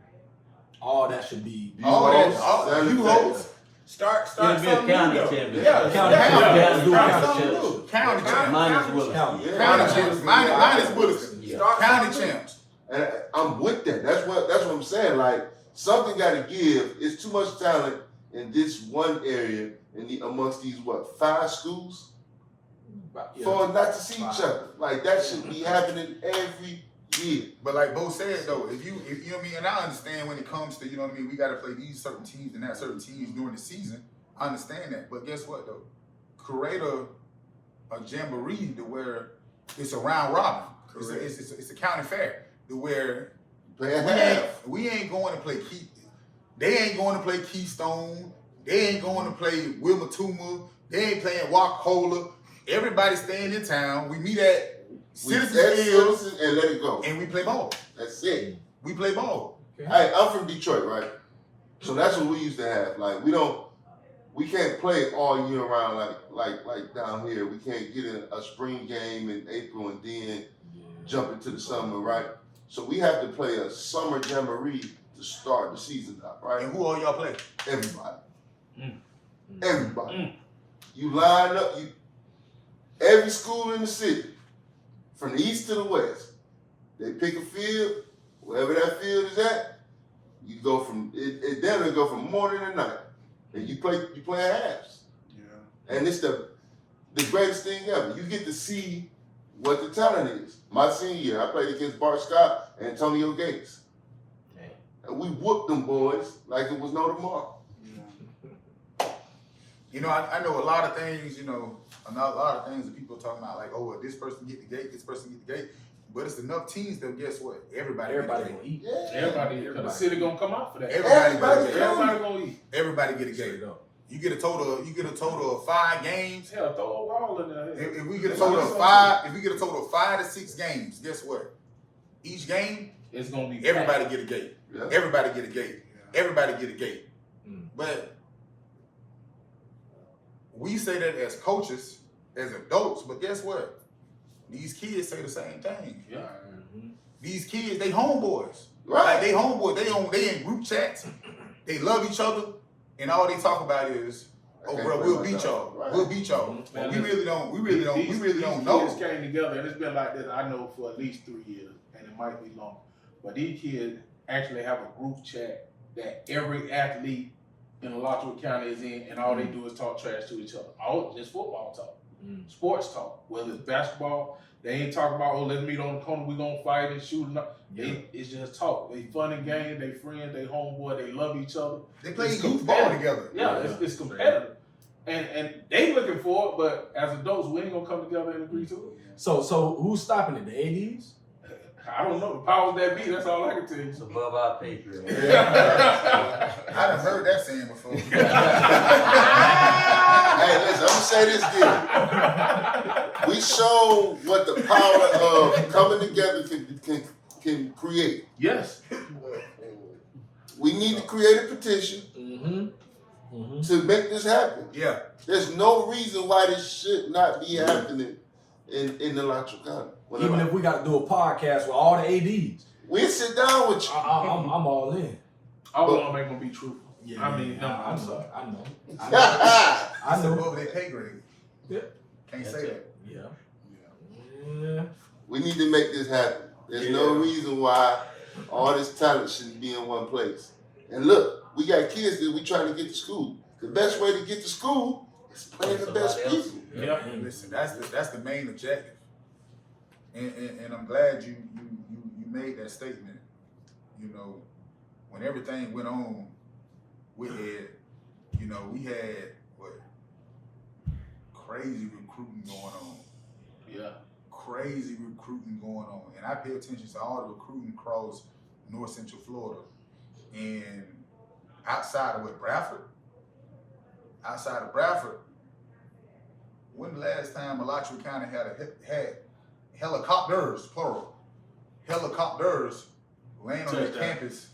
All that should be. Buchholz, start It'll be a something county new, though. championship. Yeah, County Yeah, do County county champs. champs. County champs. Minus Willis. County. County champs. Minus Williston. Yeah. County champs. And I'm with that. That's what I'm saying. Like, something got to give. It's too much talent in this one area amongst these 5 schools for us not to see each other. Like, that should be happening every year. But like Bo said though, if you know what I mean, and I understand when it comes to, you know what I mean, we gotta play these certain teams and not certain teams during the season. I understand that. But guess what though? Create a jamboree to where it's a round robin. It's a county fair to where Play a half. we ain't going to play they ain't going to play Keystone, they ain't going to play Wilmatuma, they ain't playing Wackola. Everybody staying in town. We meet at Citizens Field and let it go. and we play ball. That's it. We play ball. Hey, I'm from Detroit, right? So that's what we used to have. Like, we can't play all year round like down here. We can't get in a spring game in April and then jump into the summer, right? So we have to play a summer jamboree to start the season out, right? And who all y'all play? Everybody. Everybody. You line up, every school in the city, from the east to the west, they pick a field, wherever that field is at, you go from, it doesn't go from morning to night. And you play halves. Yeah. And it's the greatest thing ever. You get to see what the talent is. My senior year, I played against Bart Scott and Antonio Gates. And we whooped them boys like it was no tomorrow. You know, I know a lot of things, you know, a lot of things that people are talking about, like, oh, well, this person get the gate, this person get the gate. But it's enough teams that guess what? Everybody Everybody get a gonna gate. eat. Yeah. Everybody, the city gonna come out for that. Everybody get a gate. Everybody gonna eat. Everybody get a gate. You get a total of 5 games. Hell, throw a wall in there. If we get a total of 5 to 6 games, guess what? Each game, It's gonna be everybody get a gate. Yeah. Everybody get a gate. Everybody get a gate. But we say that as coaches, as adults, but guess what? These kids say the same thing. Yeah. These kids, they homeboys. Right. Like they homeboys. They in group chats. They love each other, and all they talk about is, "Oh, Okay, bro, we'll right, beat right. y'all. Right. We'll beat y'all." Man, But we really don't These know. kids came together, and it's been like this, I know, for at least 3 years, and it might be longer. But these kids actually have a group chat that every athlete in Alachua County is in, and all they do is talk trash to each other. All just football talk, sports talk. Whether it's basketball, they ain't talking about, oh, let's meet on the corner, we gonna fight and shoot. It's just talk. They fun and games, they friends, they homeboy, they love each other. They play It's youth ball competitive. together. Yeah, it's competitive. And they looking for it, but as adults, we ain't gonna come together and agree to it. So who's stopping it? The ADs? I don't know. The powers that be, that's all I can tell you. It's above our pay grade. I done heard that saying before. Hey, listen, I'm gonna say this deal. We show what the power of coming together can create. Yes. We need to create a petition to make this happen. Yeah. There's no reason why this should not be happening in the Alachua County. Even if we got to do a podcast with all the ADs. We'll sit down with you. I'm all in. I want to make them be truthful. Yeah, I mean, no, I I'm know. sorry. I know. That's above their pay grade. Yeah. Can't say that. Yeah. We need to make this happen. There's no reason why all this talent shouldn't be in one place. And look, we got kids that we trying to get to school. The best way to get to school is playing the best people. Yeah. Listen, that's the main objective. And I'm glad you made that statement. You know, when everything went on, we had what crazy recruiting going on. Yeah. Crazy recruiting going on. And I pay attention to all the recruiting across North Central Florida. And outside of Bradford, when the last time Alachua County had helicopters, plural, helicopters laying on their campus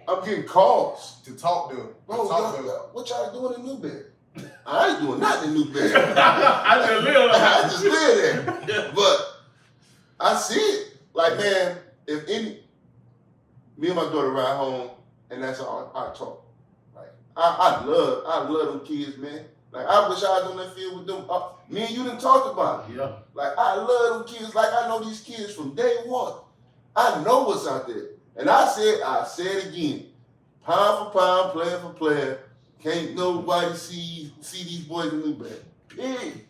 I'm getting calls. to talk to What y'all doing in Newberry? I ain't doing nothing in Newberry. I just live I just live there. But I see it. Like, man, me and my daughter ride home, and that's all I talk. Like, I love them kids, man. Like, I wish I was on that field with them. Me and you done talked about it. Yeah. Like, I love them kids. Like, I know these kids from day one. I know what's out there. And I say it again. Pound for pound, player for player, can't nobody see these boys in Newberry. Period.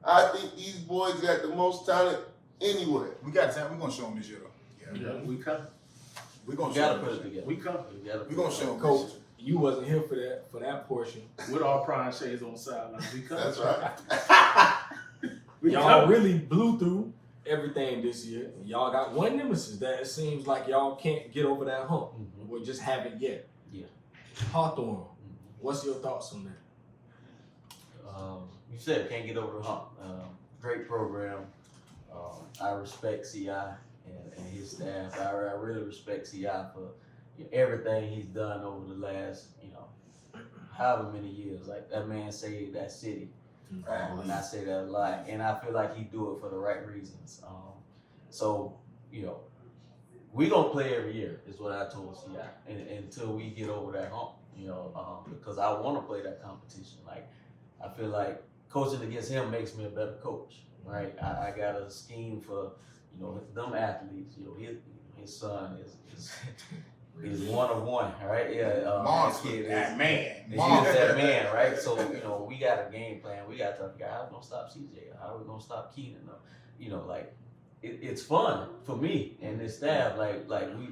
I think these boys got the most talent anywhere. We got time. We're gonna show them this year though. Yeah. We come. We're gonna We show gotta them put this it year. together. We come. We're gonna show them Coach, this year. you wasn't here for that portion. With our prime shades on the sideline. We come. That's right. We Y'all come. really blew through everything this year. Y'all got one nemesis that it seems like y'all can't get over that hump. Or just haven't yet. Yeah. Hawthorne. What's your thoughts on that? You said can't get over the hump. Great program. I respect CI and his staff. I really respect CI for everything he's done over the last, however many years. Like, that man saved that city. And I say that a lot. And I feel like he do it for the right reasons. We gonna play every year is what I told CI until we get over that hump, because I want to play that competition. Like, I feel like coaching against him makes me a better coach, right? I got a scheme for, them athletes. His son is one of one, right? Yeah, Monster, that man. He's that man, right? So, we got a game plan. We got to figure out how we gonna stop CJ, how we gonna stop Keenan. It's fun for me and the staff. Like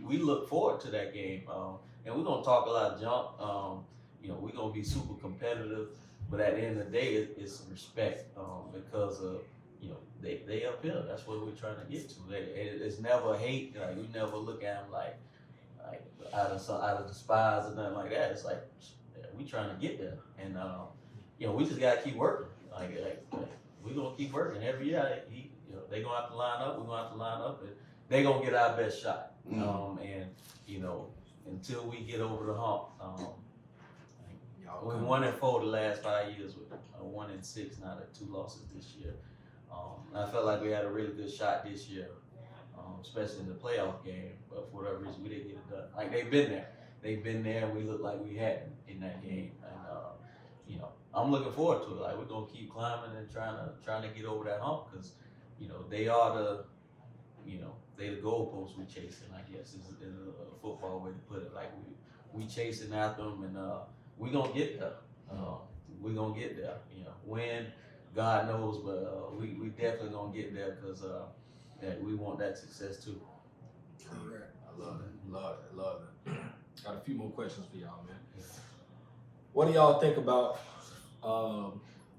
we look forward to that game, and we're gonna talk a lot of junk. We're gonna be super competitive, but at the end of the day, it's respect because of they up here. That's what we're trying to get to. It's never hate. Like, we never look at them like out of despise or nothing like that. It's like we trying to get there, and we just gotta keep working. Like we're gonna keep working every year. They gonna have to line up. We're gonna have to line up, and they gonna get our best shot. Until we get over the hump, we 1-4 the last 5 years with 1-6. Now the 2 losses this year. I felt like we had a really good shot this year, especially in the playoff game. But for whatever reason, we didn't get it done. Like, they've been there, and we looked like we hadn't in that game. And I'm looking forward to it. Like, we're gonna keep climbing and trying to get over that hump, because they are they the goalposts we chasing. I guess is a football way to put it. Like, we chasing after them, and we gonna get there. We gonna get there. When, God knows, but we definitely gonna get there, because we want that success too. Correct. I love it. Got a few more questions for y'all, man. What do y'all think about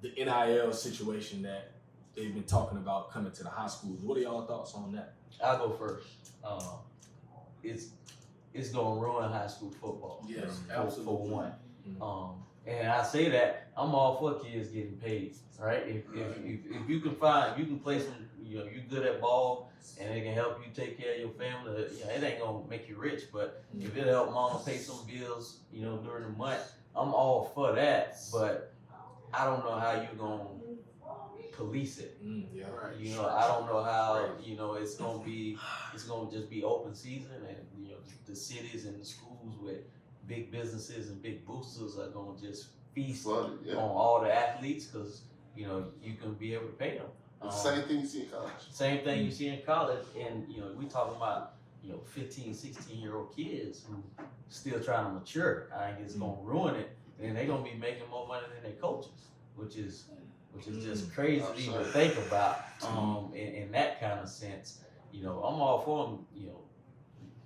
the NIL situation that they've been talking about coming to the high schools? What are y'all thoughts on that? I'll go first. It's gonna ruin high school football. Yes, for absolutely. one. And I say that I'm all for kids getting paid, right? If you can play some, you good at ball, and it can help you take care of your family. It ain't gonna make you rich, but if it help mama pay some bills, during the month, I'm all for that. But I don't know how you gonna police it. Yeah. I don't know how. It's gonna just be open season, and the cities and the schools with big businesses and big boosters are gonna just feast on all the athletes because you can be able to pay them. Same thing you see in college. Same thing you see in college, and we talking about 15, 16-year-old kids who still trying to mature. I think it's gonna ruin it, and they're gonna be making more money than their coaches, which is just crazy to even think about. In that kind of sense, I'm all for them,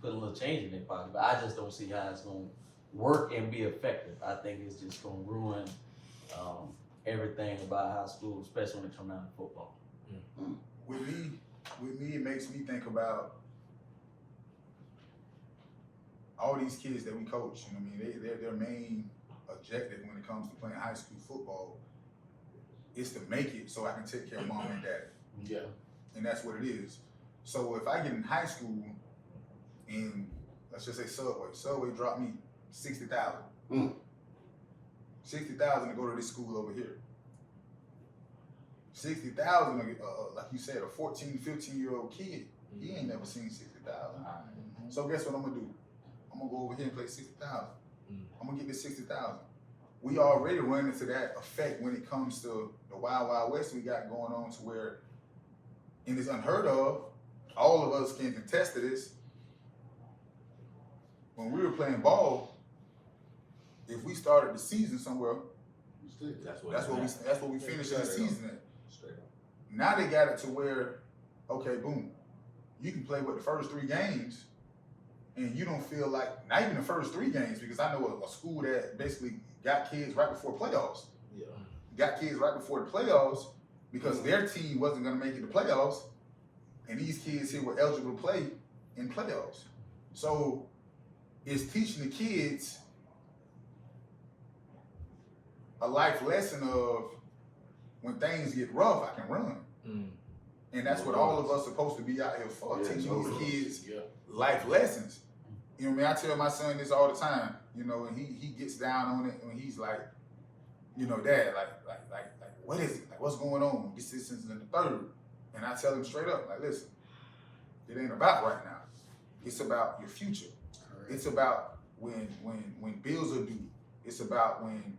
putting a little change in their pocket, but I just don't see how it's gonna work and be effective. I think it's just gonna ruin everything about high school, especially when it comes down to football. With me, it makes me think about all these kids that we coach. Their main objective when it comes to playing high school football is to make it so I can take care of mom and dad. Yeah. And that's what it is. So if I get in high school and let's just say Subway dropped me $60,000. $60,000 to go to this school over here. $60,000, like you said, a 14, 15-year-old kid, he ain't never seen $60,000. So guess what I'm gonna do? I'm gonna go over here and play $60,000. I'm gonna get this $60,000. We already run into that effect when it comes to the Wild Wild West we got going on, to where, and it's unheard of, all of us can contest to this. When we were playing ball, if we started the season somewhere, that's what we finished the season at. Now they got it to where, okay, boom, you can play with the first 3 games, and you don't feel like, not even the first 3 games, because I know a school that basically got kids right before playoffs. Yeah. Got kids right before the playoffs because their team wasn't going to make it to playoffs, and these kids here were eligible to play in playoffs. So it's teaching the kids a life lesson of, when things get rough, I can run. And that's what all of us are supposed to be out here for, teaching these kids life lessons. I tell my son this all the time, and he gets down on it, and he's like, Dad, like, what is it? Like, what's going on? This is in the third. And I tell him straight up, like, listen, it ain't about right now. It's about your future. Correct. It's about when bills are due. It's about when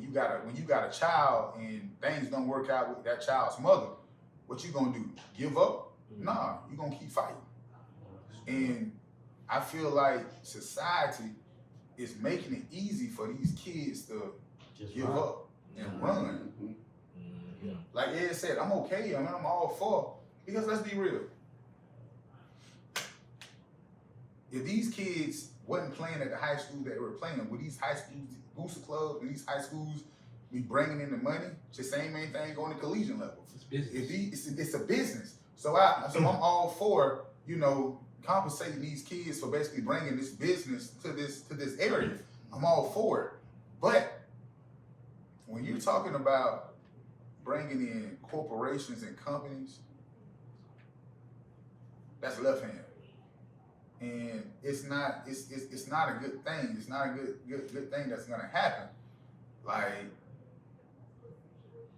you got a child and things don't work out with that child's mother, what you gonna do? Give up? Nah, you gonna keep fighting. And I feel like society is making it easy for these kids to just give up and run. Like Ed said, I'm okay. I'm all for, because let's be real. If these kids wasn't playing at the high school that they were playing, with these high schools, booster clubs, and these high schools be bringing in the money, it's the same main thing on the collegiate level. It's business. It's a business. So I'm all for, compensating these kids for basically bringing this business to this area. I'm all for it. But when you're talking about bringing in corporations and companies, that's left hand. And it's not a good thing. It's not a good thing that's gonna happen. Like,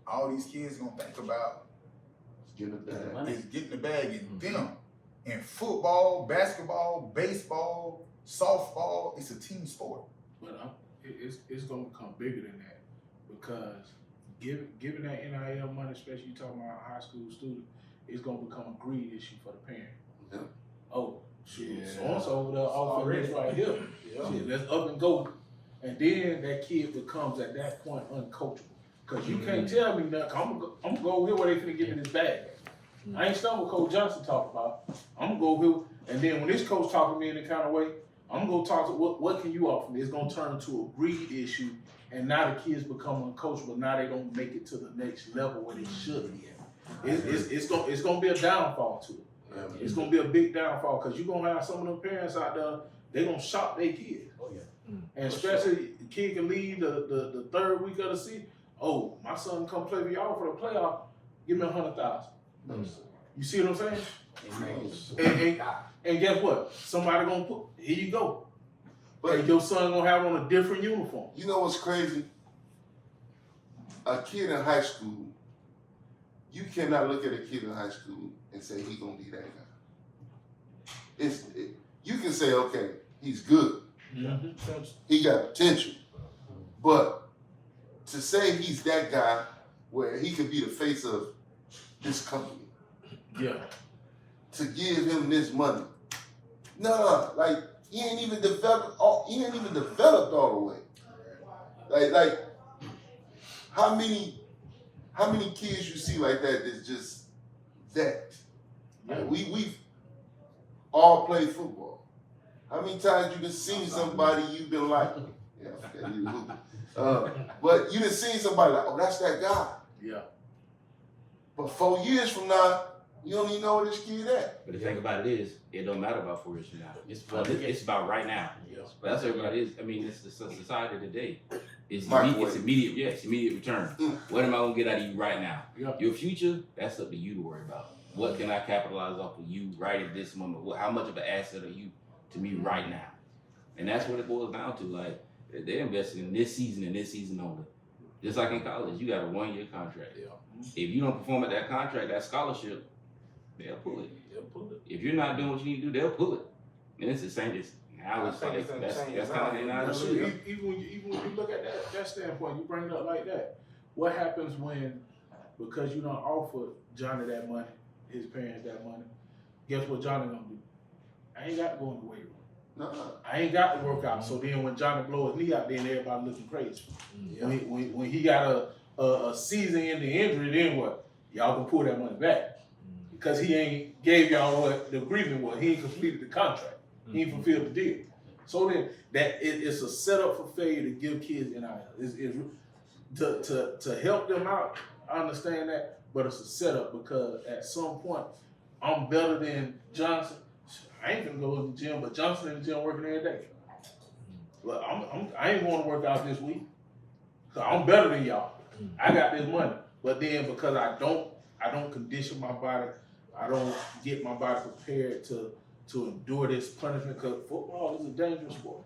all these kids gonna think about is getting the bag and them. And football, basketball, baseball, softball, it's a team sport. But it's gonna become bigger than that, because giving that NIL money, especially you talking about a high school student, it's gonna become a greed issue for the parent. Yeah. Oh, shoot, so over there offering this right here. Shit, let's up and go. And then that kid becomes at that point uncoachable. Cause you can't tell me nothing. I'm gonna go over here where they finna give me this bag. I ain't studying what Coach Johnson talked about. I'm gonna go over here, and then when this coach talking to me in that kind of way, I'm gonna go talk to what can you offer me? It's gonna turn into a greed issue, and now the kids become uncoachable. Now they don't make it to the next level where they should be at. It's gonna be a downfall to it. It's gonna be a big downfall, because you're gonna have some of them parents out there, they gonna shock their kids. Oh yeah. And especially the kid can leave the third week of the season. Oh, my son come play for y'all for the playoff. Give me $100,000. You see what I'm saying? And guess what? Somebody gonna put, here you go. But and your son gonna have on a different uniform. you know what's crazy? A kid in high school, you cannot look at a kid in high school and say he gonna be that guy. You can say, okay, he's good. Mm-hmm. He got potential. But to say he's that guy where he could be the face of this company, Yeah. to give him this money. No, like he ain't even developed all the way. Like how many kids you see like that that's just that? Like we've all played football. How many times you been seeing somebody you've been like, yeah, I forget he was hooping. But you done seen somebody like, oh, that's that guy. Yeah. But 4 years from now, you don't even know where this kid at. But the thing about it is, it don't matter about 4 years from now. It's about right now. Yeah. That's what everybody is. I mean, it's the society today. It's Microwave. immediate. Yeah, it's immediate return. What am I gonna get out of you right now? Yeah. Your future, that's up to you to worry about. What can I capitalize off of you right at this moment? How much of an asset are you to me right now? And that's what it boils down to. Like they're investing in this season and this season only. Just like in college, you got a 1-year contract. Yeah. If you don't perform at that contract, that scholarship, they'll pull it. If you're not doing what you need to do, they'll pull it. And it's the same. Now it's like that's kind of Even when you look at that standpoint, you bring it up like that. What happens when, because you don't offer Johnny that money, his parents that money, guess what Johnny gonna do? I ain't got to go in the weight room. No. I ain't got to work out. So then when Johnny blow his knee out, then everybody looking crazy. When he got a season in the injury, then what? Y'all can pull that money back. Because he ain't gave y'all what the agreement was. He ain't completed the contract. He ain't fulfilled the deal. So then it's a setup for failure to give kids NIL. To help them out, I understand that, but it's a setup because at some point I'm better than Johnson. I ain't gonna go to the gym, but Johnson in the gym working every day. Look, I ain't going to work out this week. So I'm better than y'all. I got this money. But then because I don't condition my body, I don't get my body prepared to endure this punishment, because football is a dangerous sport.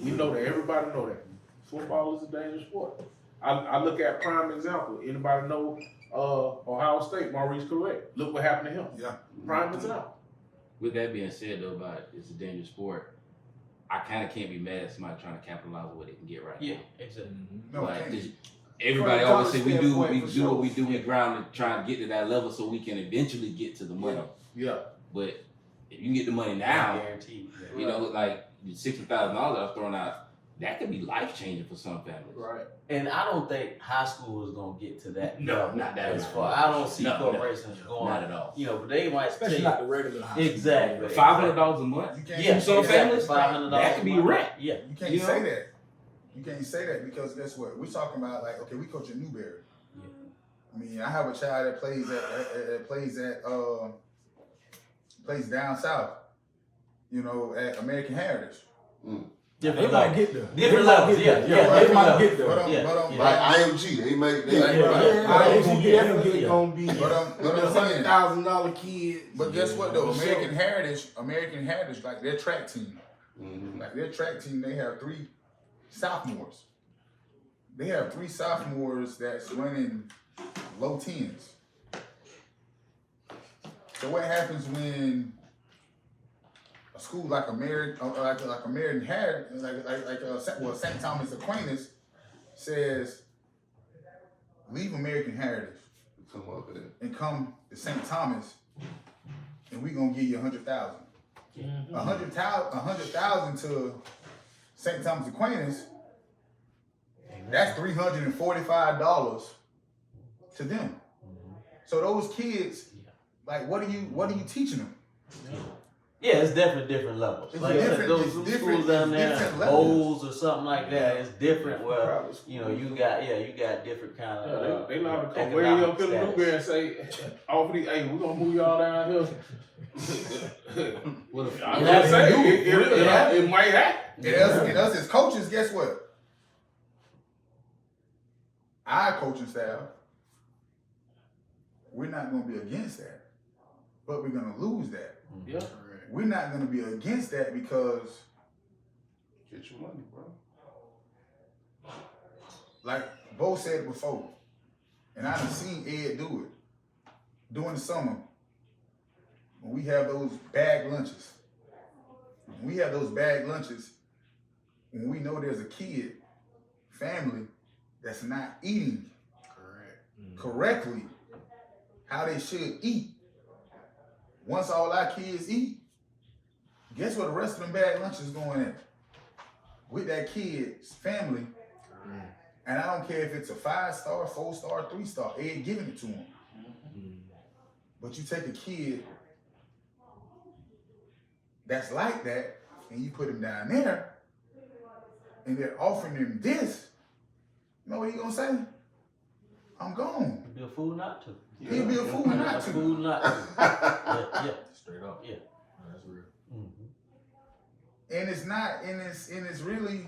We know that. Everybody know that. Football is a dangerous sport. I look at prime example. Anybody know Ohio State, Maurice Clark? Look what happened to him. Yeah. Prime example. With that being said, though, about it's a dangerous sport, I kind of can't be mad at somebody trying to capitalize on what they can get right now. Exactly. No, Like, can't. everybody always say we do what we For do sure. what we do in ground to try and get to that level so we can eventually get to the money. Yeah. But if you can get the money now, Guaranteed. you know, like the $60,000 I was throwing out, that could be life changing for some families. Right. And I don't think high school is gonna get to that. No, level not that as level. far. I don't see No, corporations going. Not at all. You know, but they might Especially take not the regular high school. exactly $500 a month. You can't, Yeah, some families, $500. that could be rent. Yeah. you can't you say know? that. You can't say that because guess what? We're talking about like, okay, we coach at Newberry. Yeah. I mean, I have a child that plays down south. You know, at American Heritage. They Different might levels. get there. Different levels. Yeah. They different might levels. get there. But Like IMG, they make Yeah. Definitely gonna be But I'm saying, $100,000 kid. but guess what though? For American sure. Heritage, like their track team. Like their track team, they have 3 sophomores. They have 3 sophomores that's running low 10s. So what happens when a school like American Heritage, St. Thomas Aquinas says, leave American Heritage Come up there. and come to St. Thomas, and we gonna give you $100,000. $100,000 to St. Thomas Aquinas. That's $345 to them. So those kids, like, what are you teaching them? Yeah, it's definitely different levels. It's Like I said, different- those it's some different- schools down it's there, different levels. bowls or something like that. It's different. Well, Private school. you know, you got different kind of. They know how to come way up in the Newberry and say, off these, hey, we're gonna move y'all down here. What if I'm just saying, it might happen. And us as coaches, guess what? our coaching staff, we're not going to be against that, but we're going to lose that. Yeah. We're not going to be against that because, Get your money, bro. like Bo said before, and I done seen Ed do it during the summer when we have those bag lunches. When we have those bag lunches, when we know there's a kid, family, that's not eating correctly how they should eat. Once all our kids eat, guess where the rest of them bag lunches going in? With that kid's family. And I don't care if it's a 5-star, 4-star, 3-star, Ed giving it to them. But you take a kid that's like that and you put him down there and they're offering him this, you know what he gonna say? I'm gone. He'd be a fool not to. He'd be a fool not A to. fool not to. Yeah. Straight up. Yeah. That's real. And it's not, and it's really,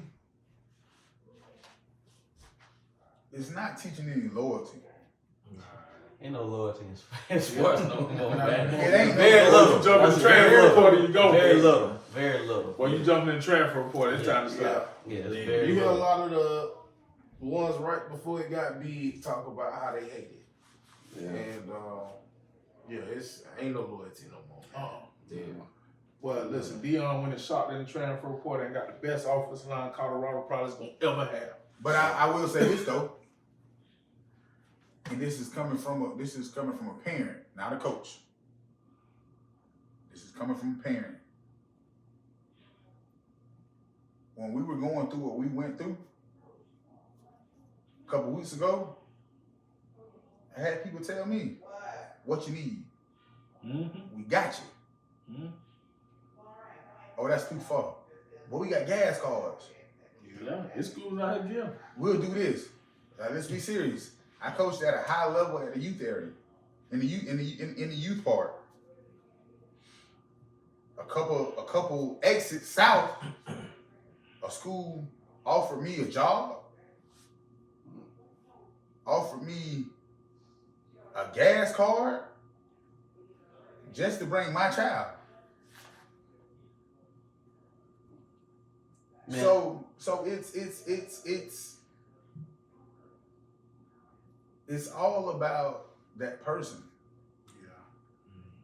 it's not teaching any loyalty. Ain't no loyalty in sports no more, man. It ain't Very no little. loyalty. Jump in the transfer portal, you go. Very little. Very little. When you jump in the transfer portal, it's time to stop. Yeah, it's very You hear a little. lot of the ones right before it got big talk about how they hate it. Yeah. And it's ain't no loyalty no more. Yeah. Well, listen, Dion went and shot in the transfer portal and got the best offensive line Colorado probably is gonna ever have. But I will say this though, and this is coming from a parent, not a coach. This is coming from a parent. When we were going through what we went through a couple weeks ago, I had people tell me, "What you need? We got you." Oh, that's too far. But we got gas cards. Yeah, it's schools out here. We'll do this. Let's be serious. I coached at a high level at the youth area, in the youth part. A couple exits south, a school offered me a job, offered me a gas card, just to bring my child. Man. So it's all about that person.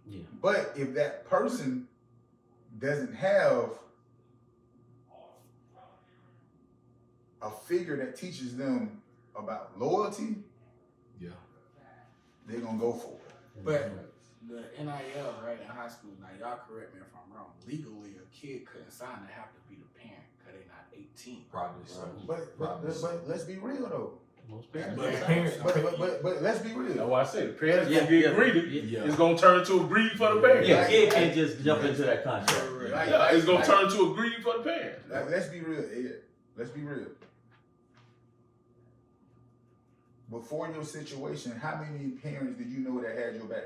Yeah. But if that person doesn't have a figure that teaches them about loyalty, they're gonna go for it. But the NIL, right, in high school, now y'all correct me if I'm wrong, legally a kid couldn't sign to have to be the parent because they're not 18. Probably so. But let's be real though. Most parents. But don't parents- sign. But let's be That's real. why I said the parents Yeah, gonna get yeah, greedy. yeah. It's gonna turn to a greed for the parents. Yeah, kid can't just jump into that contract. Yeah, it's gonna turn to a greed for the parents. Let's be real, Ed. Let's be real. Before your situation, how many parents did you know that had your back?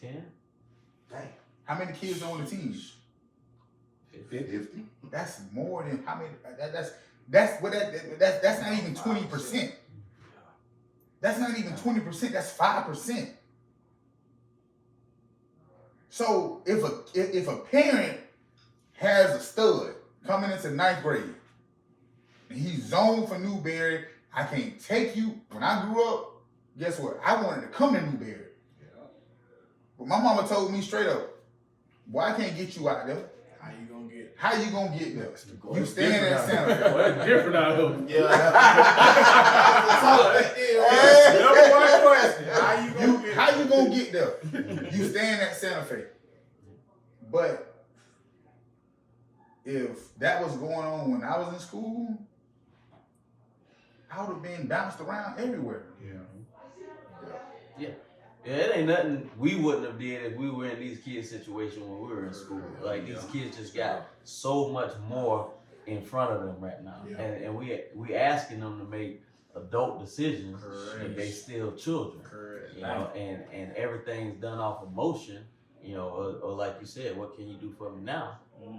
10? How many kids on the team? 50. That's more than how many. That's not even 20%. That's not even 20%. That's 5%. So if a parent has a stud coming into 9th grade and he's zoned for Newberry, I can't take you. When I grew up, guess what? I wanted to come to Newberry. But my mama told me straight up, boy, I can't get you out there. How you gonna get? How you gonna get there? You stand at Santa Fe. Well, that's different out here. Number one question. How you gonna get there? You stand at Santa Fe. But if that was going on when I was in school, I would have been bounced around everywhere. Yeah, it ain't nothing we wouldn't have did if we were in these kids' situation when we were in school. Like these kids just got so much more in front of them right now, and we asking them to make adult decisions, and they still children. You know, and everything's done off emotion. You know, or like you said, what can you do for me now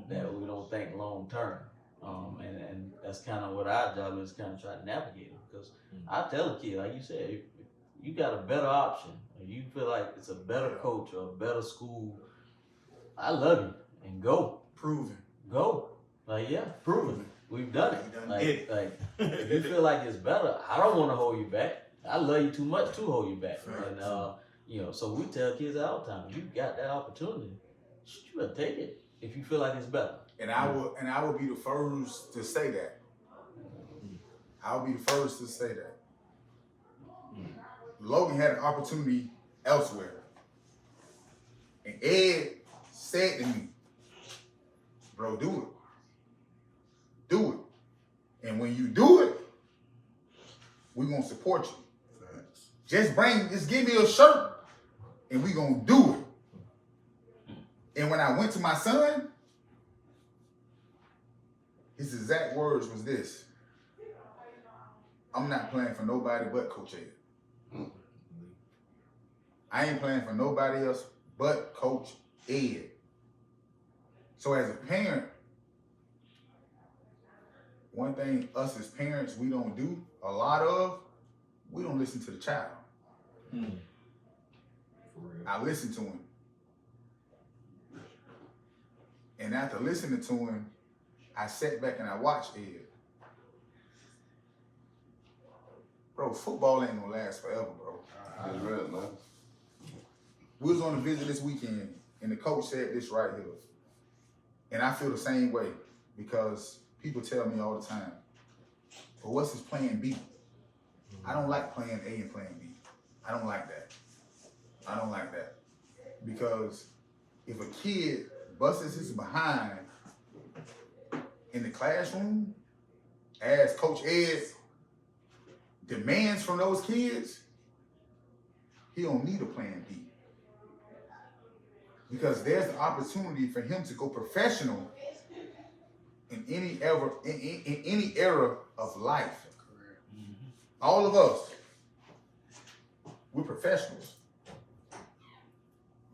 that we don't think long term? And that's that's kind of what our job is, kind of try to navigate it. Because I tell a kid, like you said, if you got a better option, or you feel like it's a better coach or a better school, I love you, and go. Proven. Go. Like, yeah, proven. We've done it. We done Like, did it. like, if you feel like it's better, I don't want to hold you back. I love you too much to hold you back. Right. And, you know, so we tell kids all the time, you got that opportunity, you better take it if you feel like it's better. And I will be the first to say that. I'll be the first to say that. Logan had an opportunity elsewhere. And Ed said to me, bro, do it. Do it. And when you do it, we're gonna support you. Just give me a shirt and we gonna do it. And when I went to my son, his exact words was this: I'm not playing for nobody but Coach Ed. I ain't playing for nobody else but Coach Ed. So as a parent, one thing us as parents we don't do a lot of, we don't listen to the child. For real. I listen to him. And after listening to him, I sat back and I watched Ed. Bro, football ain't gonna last forever, bro. It's real, man. We was on a visit this weekend, and the coach said this right here. And I feel the same way, because people tell me all the time, but what's his plan B? I don't like plan A and plan B. I don't like that. I don't like that. Because if a kid busts his behind in the classroom, as Coach Ed demands from those kids, he don't need a plan B. Because there's an opportunity for him to go professional in any era of life. All of us, we're professionals.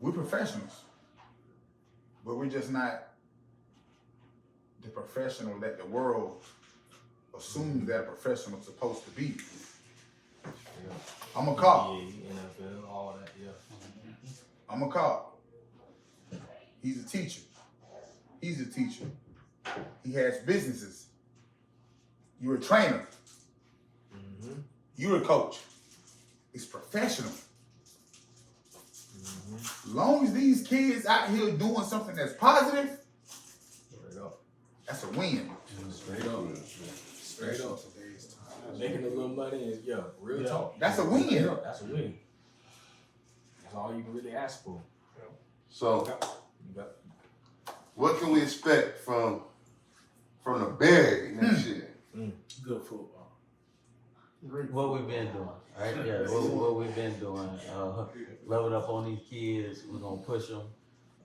We're professionals. But we're just not the professional that the world assumes that a professional is supposed to be. I'm a cop. Yeah, NFL, all that, yeah. I'm a cop. He's a teacher. He's a teacher. He has businesses. You're a trainer. You're a coach. It's professional. Long as these kids out here doing something that's positive, Straight up. that's a win. Straight up. Straight up. Making a little money is, real talk. That's a win. Yeah, that's a win. That's all you can really ask for. So, You got what can we expect from the Berry next year? Good football. What we've been doing, right? Yeah, what we've been doing. Leveling up on these kids. We're gonna push them.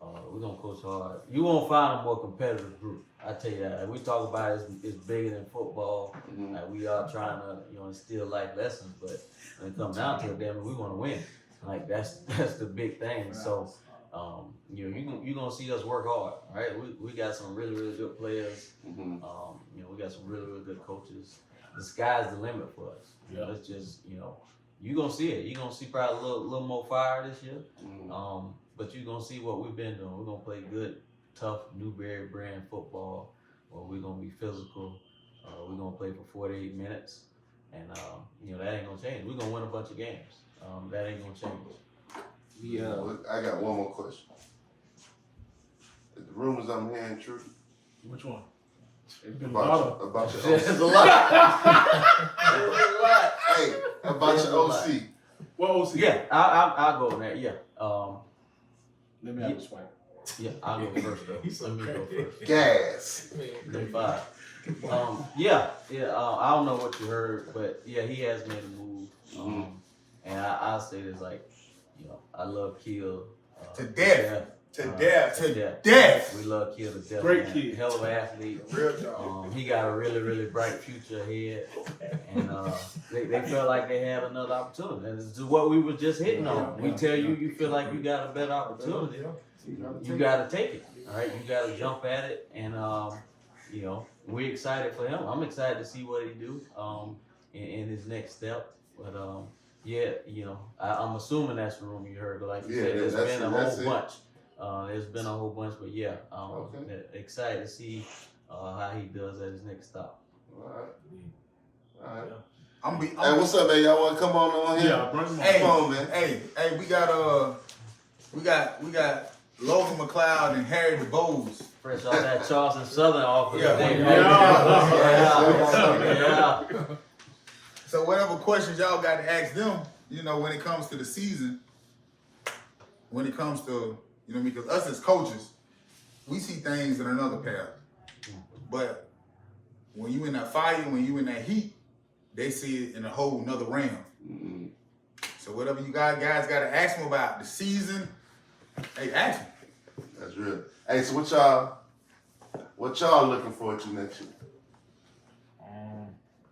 We're gonna coach hard. You won't find a more competitive group. I tell you that. Like, we talk about it's bigger than football. Like, we are trying to instill life lessons, but when it comes down to it, damn, we want to win. Like that's the big thing. So you're gonna see us work hard, right? We got some really, really good players. We got some really, really good coaches. The sky's the limit for us. It's just, you're gonna see it. You're gonna see probably a little more fire this year. But you're gonna see what we've been doing. We're gonna play good, tough Newberry brand football, where we're gonna be physical. We're gonna play for 48 minutes, and that ain't gonna change. We're gonna win a bunch of games. That ain't gonna change. I got one more question. Is the rumors I'm hearing true? Which one? It's been a lot of. About your There's a OC. lot. Hey, about your OC. What OC? Yeah, I'll go on that. Yeah. Let me have a swipe. Yeah, I'll go first though. Let me go first. Gas. Them 5. I don't know what you heard, but yeah, he has made a move. And I'll say this, like, I love Kill To death. To death. To death. We love Kill to death. Great man. kid. Hell of an athlete. Real talk. He got a really, really bright future ahead, and they felt like they had another opportunity. And this is what we were just hitting on. We tell you feel like you got a better opportunity, you got to take it. All right, you got to jump at it, and we're excited for him. I'm excited to see what he do in his next step. But yeah, you know, I'm assuming that's the rumor you heard. But like you said, there's been a whole bunch. There's been a whole bunch, but yeah, excited to see how he does at his next stop. All right. Hey, what's up, man? Y'all want to come on here? Yeah, bring him on. Hey, Come on, man. Hey, we got Logan McLeod and Harry DeBose. Fresh off that Charleston Southern offer. Yeah. So whatever questions y'all got to ask them, you know, when it comes to the season, when it comes to, you know, because us as coaches, we see things in another path. But when you in that fire, when you in that heat, they see it in a whole nother realm. Mm-hmm. So whatever you guys got to ask them about the season, hey, ask them. That's real. Hey, so what y'all looking forward to next year?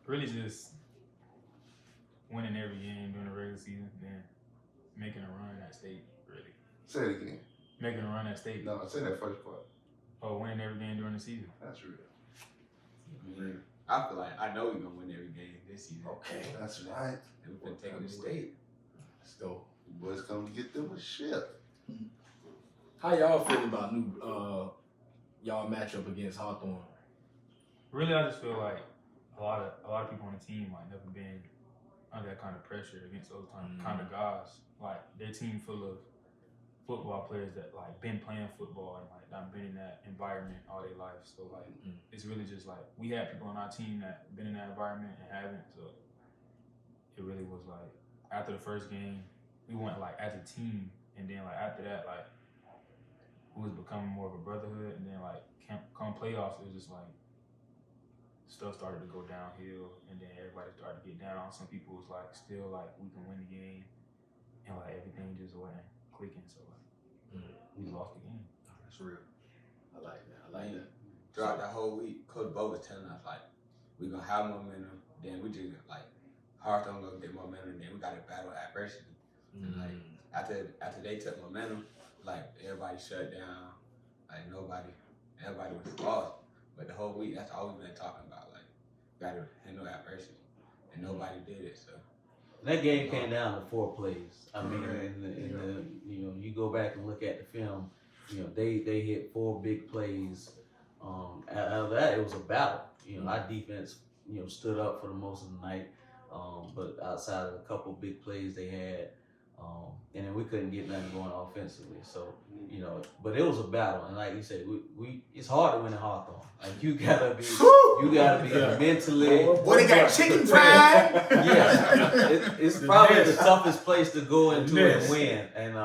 Really just winning every game during the regular season, then making a run at state, really. Say it again. Making a run at state. No, say that first part. Oh, winning every game during the season. That's real. I feel like I know we're gonna win every game this season. Okay, that's right. And we've been taking the state. Let's go. The boys come to get them a ship. How y'all feeling about y'all matchup against Hawthorne? Really, I just feel like a lot of people on the team like never been under that kind of pressure against those kind of guys. Like their team full of football players that like been playing football and like not been in that environment all their life. So like it's really just like we had people on our team that been in that environment and haven't. So it really was like after the first game we went like as a team, and then like after that like it was becoming more of a brotherhood, and then like come playoffs it was just like stuff started to go downhill, and then everybody started to get down. Some people was like still like we can win the game, and like everything just wasn't clicking. So like we lost the game. That's real. I like that. I like that. Throughout that whole week, Coach Bo was telling us like we're gonna have momentum, then we just like Hawthorne gonna get momentum, then we gotta battle adversity. And like after they took momentum, like everybody shut down, like everybody was lost. But the whole week, that's all we've been talking about. Like, gotta handle adversity, and nobody did it. So that game came down to 4 plays. I mean, you know, you go back and look at the film. You know, they hit 4 big plays. Out of that, it was a battle. You know, our defense, you know, stood up for the most of the night. But outside of a couple big plays they had, and then we couldn't get nothing going offensively. So, you know, but it was a battle. And like you said, we it's hard to win in Hawthorne. Like you gotta be mentally. Boy, they got chicken fried. Yeah, it's probably the toughest place to go into and win. And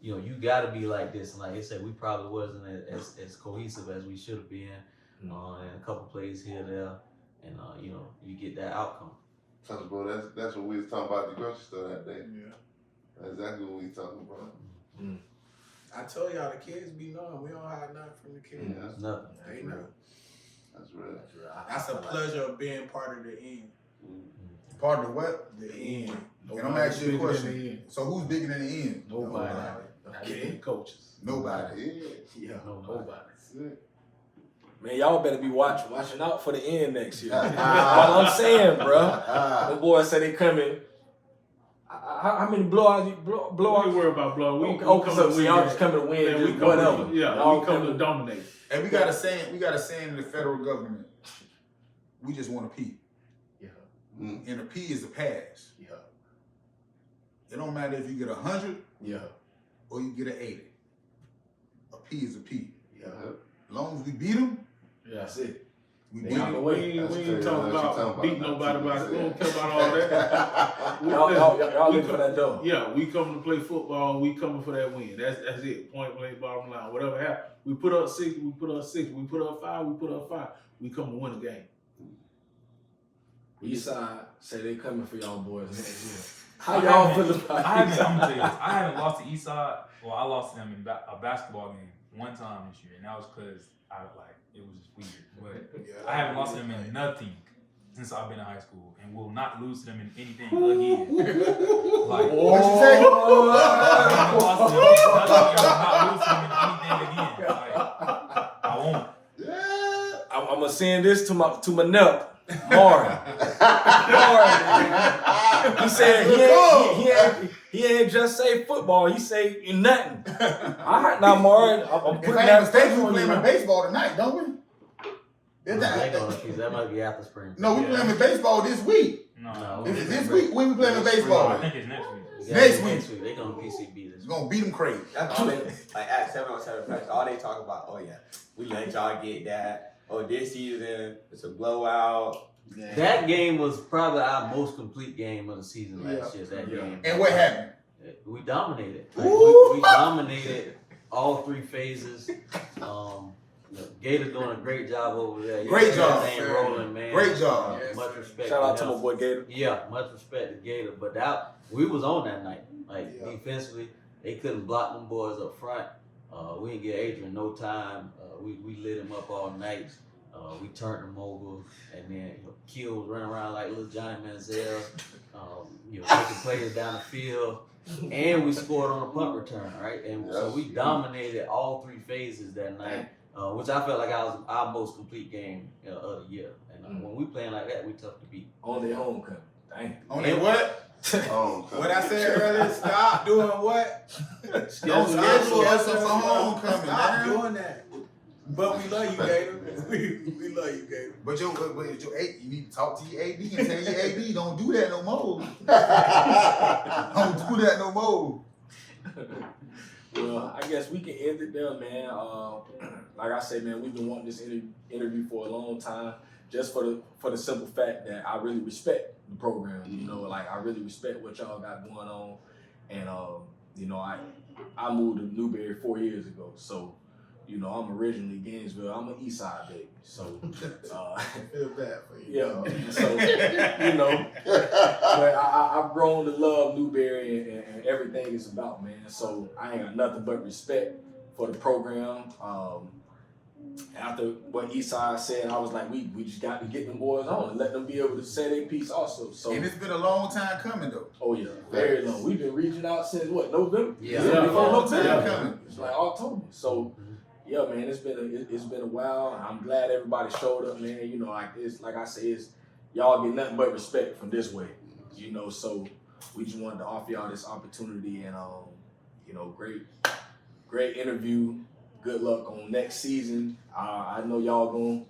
you know, you gotta be like this. And like I said, we probably wasn't as cohesive as we should have been. And a couple plays here and there, and you know, you get that outcome. Bro, that's what we was talking about at the grocery store that day. Yeah. That's exactly what we talking about. I told y'all the kids be knowing. We don't hide nothing from the kids. Yeah, that's nothing. They know. That's real. That's a pleasure of being part of the end. Part of the what? The end. And I'm gonna ask you a question. So who's bigger than the end? Nobody. Okay. Coaches. Nobody. Yeah. Nobody. Man, y'all better be watching out for the end next year. All I'm saying, bro. The boys say they coming. How many blowouts? Blowouts? We worry about blowouts. So y'all just coming to win, just whatever. We come to dominate. And we got a saying in the federal government. We just want a P. Yeah. And a P is a pass. Yeah. It don't matter if you get 100. Yeah. Or you get an 80. A P is a P. Yeah. As long as we beat them. Yeah, that's it. We ain't talking about beating nobody about it. We don't care about all that. Y'all looking for that dough. Yeah, we coming to play football. We coming for that win. That's it. Point blank, bottom line. Whatever happens, we put up 6. We put up 6. We put up 5. We put up 5. We come to win a game. East side say they coming for y'all boys next year. How y'all feel about I haven't lost to East Side. Well, I lost to them in a basketball game one time this year, and that was because it was just weird. But I haven't lost to them in nothing since I've been in high school, and will not lose to them in anything again. Like, what you say? I haven't lost to them in nothing, and will not lose to them in anything again. Like, I won't. I'm I'm gonna send this to my nep, Martin. He said he ain't just say football. He say nothing. All right, now Martin, I'm If putting I ain't that mistaken, we on playing you. with baseball tonight, don't we? That might be after spring. No, we playing with baseball this week. No. Is it this week? When we playing with I baseball? think it's next week. Next week. They gonna PCB this It's gonna beat them crazy. That's all they, like at 7-on-7 practice, all they talk about, oh yeah, we let y'all get that. Oh, this season, it's a blowout. That game was probably our most complete game of the season last year. That game. And what happened? We dominated. Like, we dominated all three phases. Gator doing a great job over there. Great job. Rolling, man. Great job. Much respect. Shout out to my boy Gator. Yeah, much respect to Gator. But we was on that night. Like defensively, they couldn't block them boys up front. We didn't get Adrian no time. We lit him up all night. We turned him over, and then Kill was running around like little Johnny Manziel, taking players down the field, and we scored on a punt return, right? And so we dominated all three phases that night, which I felt like I was our most complete game of the year. And when we playing like that, we tough to beat. On their homecoming. Dang. On their what? What I said earlier, stop doing what? Don't schedule us for homecoming, Stop man. doing that. But we love you, Gator. We love you, Gator. But your you need to talk to your AD and tell your AD don't do that no more. Don't do that no more. Well, I guess we can end it there, man. Like I said, man, we've been wanting this interview for a long time, just for the simple fact that I really respect the program. I really respect what y'all got going on, and I moved to Newberry 4 years ago, so. I'm originally Gainesville. I'm an East Side baby, so I feel bad for you. yeah. So but I've grown to love Newberry and everything it's about, man. So I ain't got nothing but respect for the program. After what East Side said, I was like, we just got to get them boys on and let them be able to say their piece also. So And it's been a long time coming though. oh yeah, very long. We've been reaching out since what, November? Yeah. Before November. Coming. It's like October. So. Yeah, man, it's been a while. I'm glad everybody showed up, man. Like I say, y'all get nothing but respect from this way. So we just wanted to offer y'all this opportunity and great interview. Good luck on next season. I know y'all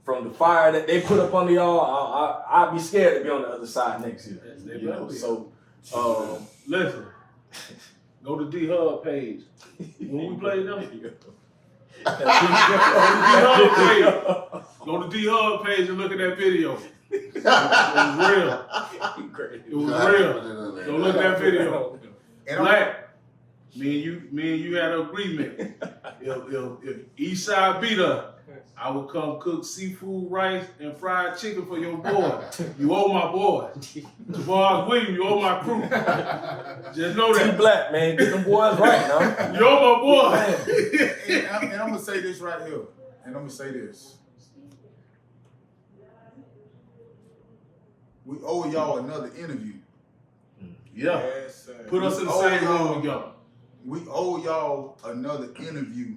from the fire that they put up under y'all, I'd be scared to be on the other side next year. So Listen. Go to D-Hub page. When we played them, go to D-Hub page and look at that video. It was real. It was real. Go look at that video. Black, me and you had an agreement. If Eastside beat us, I would come cook seafood, rice, and fried chicken for your boy. You owe my boy. Tavares Williams, you owe my crew. Just know that. Black, man, get them boys right now. You owe my boy. And I'm gonna say this right here. And I'm gonna say this. We owe y'all another interview. Yeah. Yes, sir. Put us in the same room together. We owe y'all another interview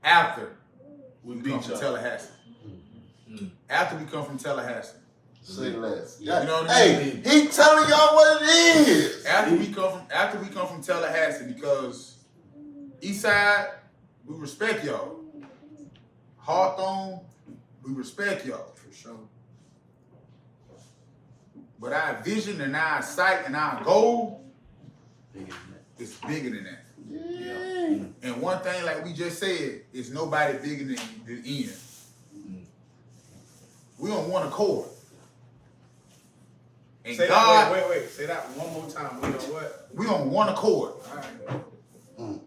after we come from Tallahassee. After we come from Tallahassee. Say less. You know what I mean? Hey, he telling y'all what it is. After we come from Tallahassee, because Eastside, we respect y'all. Hawthorne, we respect y'all. For sure. But our vision and our sight and our goal is bigger than that. Yeah. And one thing, like we just said, is nobody bigger than Ian. We on one accord. And Say God, that, wait. Say that one more time. We know what? we on one accord. All right.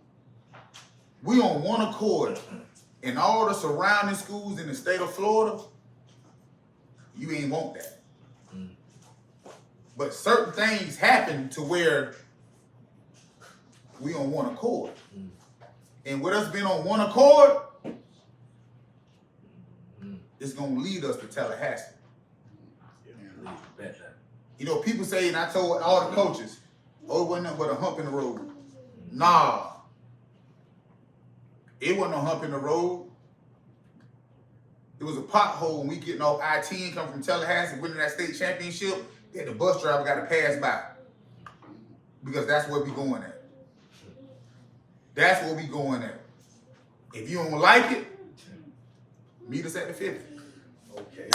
We on one accord. In all the surrounding schools in the state of Florida, you ain't want that. But certain things happen to where we on one accord. And with us being on one accord, it's gonna lead us to Tallahassee. People say, and I told all the coaches, oh, it wasn't nothing but a hump in the road. Nah. It wasn't no hump in the road. It was a pothole when we getting off I-10, coming from Tallahassee, winning that state championship, that the bus driver got to pass by. Because that's where we going at. That's where we going at. If you don't like it, meet us at the 50. Okay.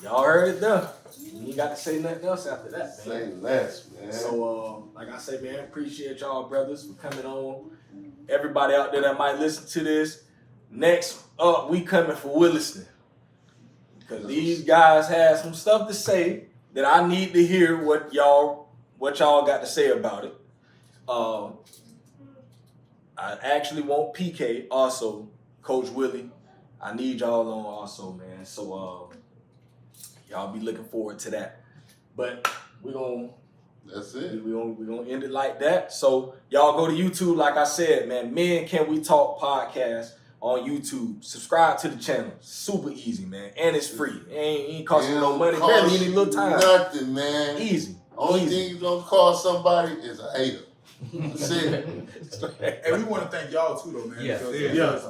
Y'all heard it there. You ain't got to say nothing else after that, man. Say less, man. So, like I say, man, appreciate y'all brothers for coming on. Everybody out there that might listen to this, next up, we coming for Williston. Because these guys have some stuff to say that I need to hear what y'all got to say about it. I actually want PK also, Coach Willie. I need y'all on also, man. So y'all be looking forward to that. But That's it. we're gonna end it like that. So y'all go to YouTube, like I said, man. Men Can We Talk podcast on YouTube. Subscribe to the channel. Super easy, man. And it's free. It ain't costing no money. Barely any little time. Nothing, man. Easy. Only thing you gonna cost somebody is a hater. That's it. And we want to thank y'all too, though, man. Yeah.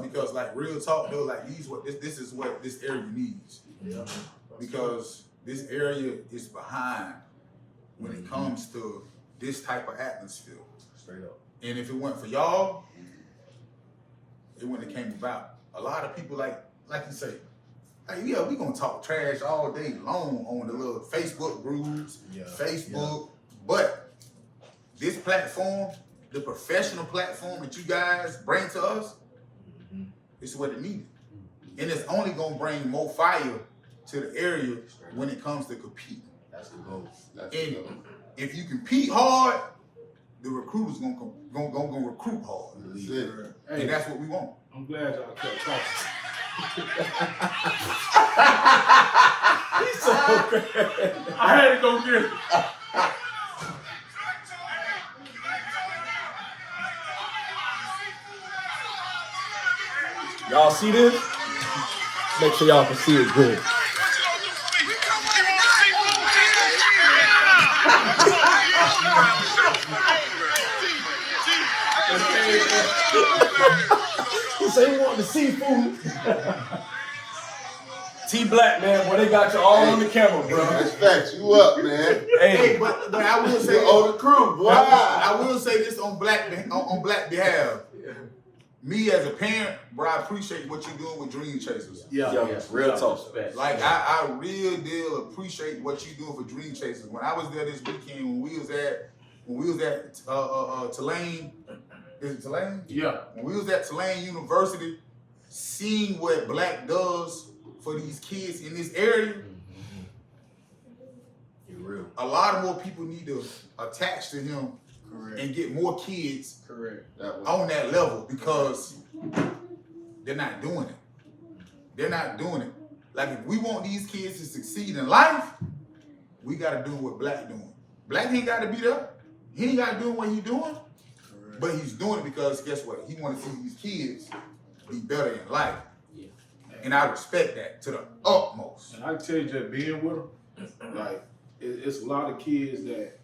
Because like real talk, though, like this is what this area needs. Yeah. Because this area is behind when it comes to this type of atmosphere. Straight up. And if it weren't for y'all, it wouldn't have came about. A lot of people like you say, hey, yeah, we gonna talk trash all day long on the little Facebook groups, but this platform, the professional platform that you guys bring to us, is what it needed. And it's only gonna bring more fire to the area when it comes to competing. That's the goal. And if you compete hard, the recruiters gonna recruit hard. That's it. And that's what we want. I'm glad y'all kept talking. He's so good. I had to go get it. Y'all see this? Make sure y'all can see it good. He said he wanted the seafood. T Black, man, boy, they got you all on the camera, bro. That's facts. You up, man. Hey, but I will say, on the crew, boy. I will say this on black behalf. Me as a parent, bro, I appreciate what you're doing with Dream Chasers. Real talk. Like I real deal appreciate what you're doing for Dream Chasers. When I was there this weekend, when we was at Tulane, is it Tulane? Yeah. When we was at Tulane University, seeing what Black does for these kids in this area, You're real. a lot of more people need to attach to him. Correct. And get more kids Correct. on that level because they're not doing it. They're not doing it. Like if we want these kids to succeed in life, we gotta do what Black doing. Black ain't gotta be there. He ain't gotta do what he's doing. Correct. But he's doing it because guess what? He wanna see these kids be better in life. Yeah. And I respect that to the utmost. And I can tell you that being with them, like, it's a lot of kids that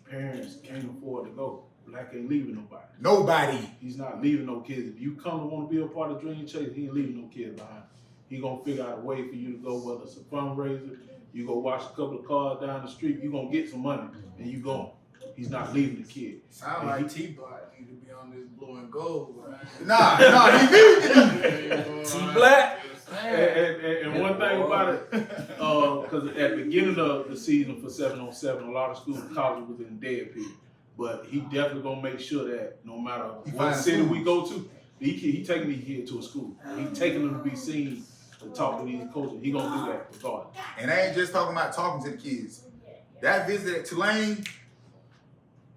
parents can't afford to go. Black ain't leaving nobody. Nobody. He's not leaving no kids. If you come to want to be a part of Dream Chase, he ain't leaving no kids behind. He gonna figure out a way for you to go, whether it's a fundraiser, you go watch a couple of cars down the street, you gonna get some money, and you going. He's not leaving the kid. Sound like T-Bot need to be on this blue and gold. Right? Nah, he need. T Black. And one thing about it, because at the beginning of the season for 7-on-7, a lot of schools and colleges was in dead period. But he definitely gonna make sure that no matter what city we go to, he taking these kids to a school. He taking them to be seen to talk to these coaches. He gonna do that regardless. And I ain't just talking about talking to the kids. That visit at Tulane,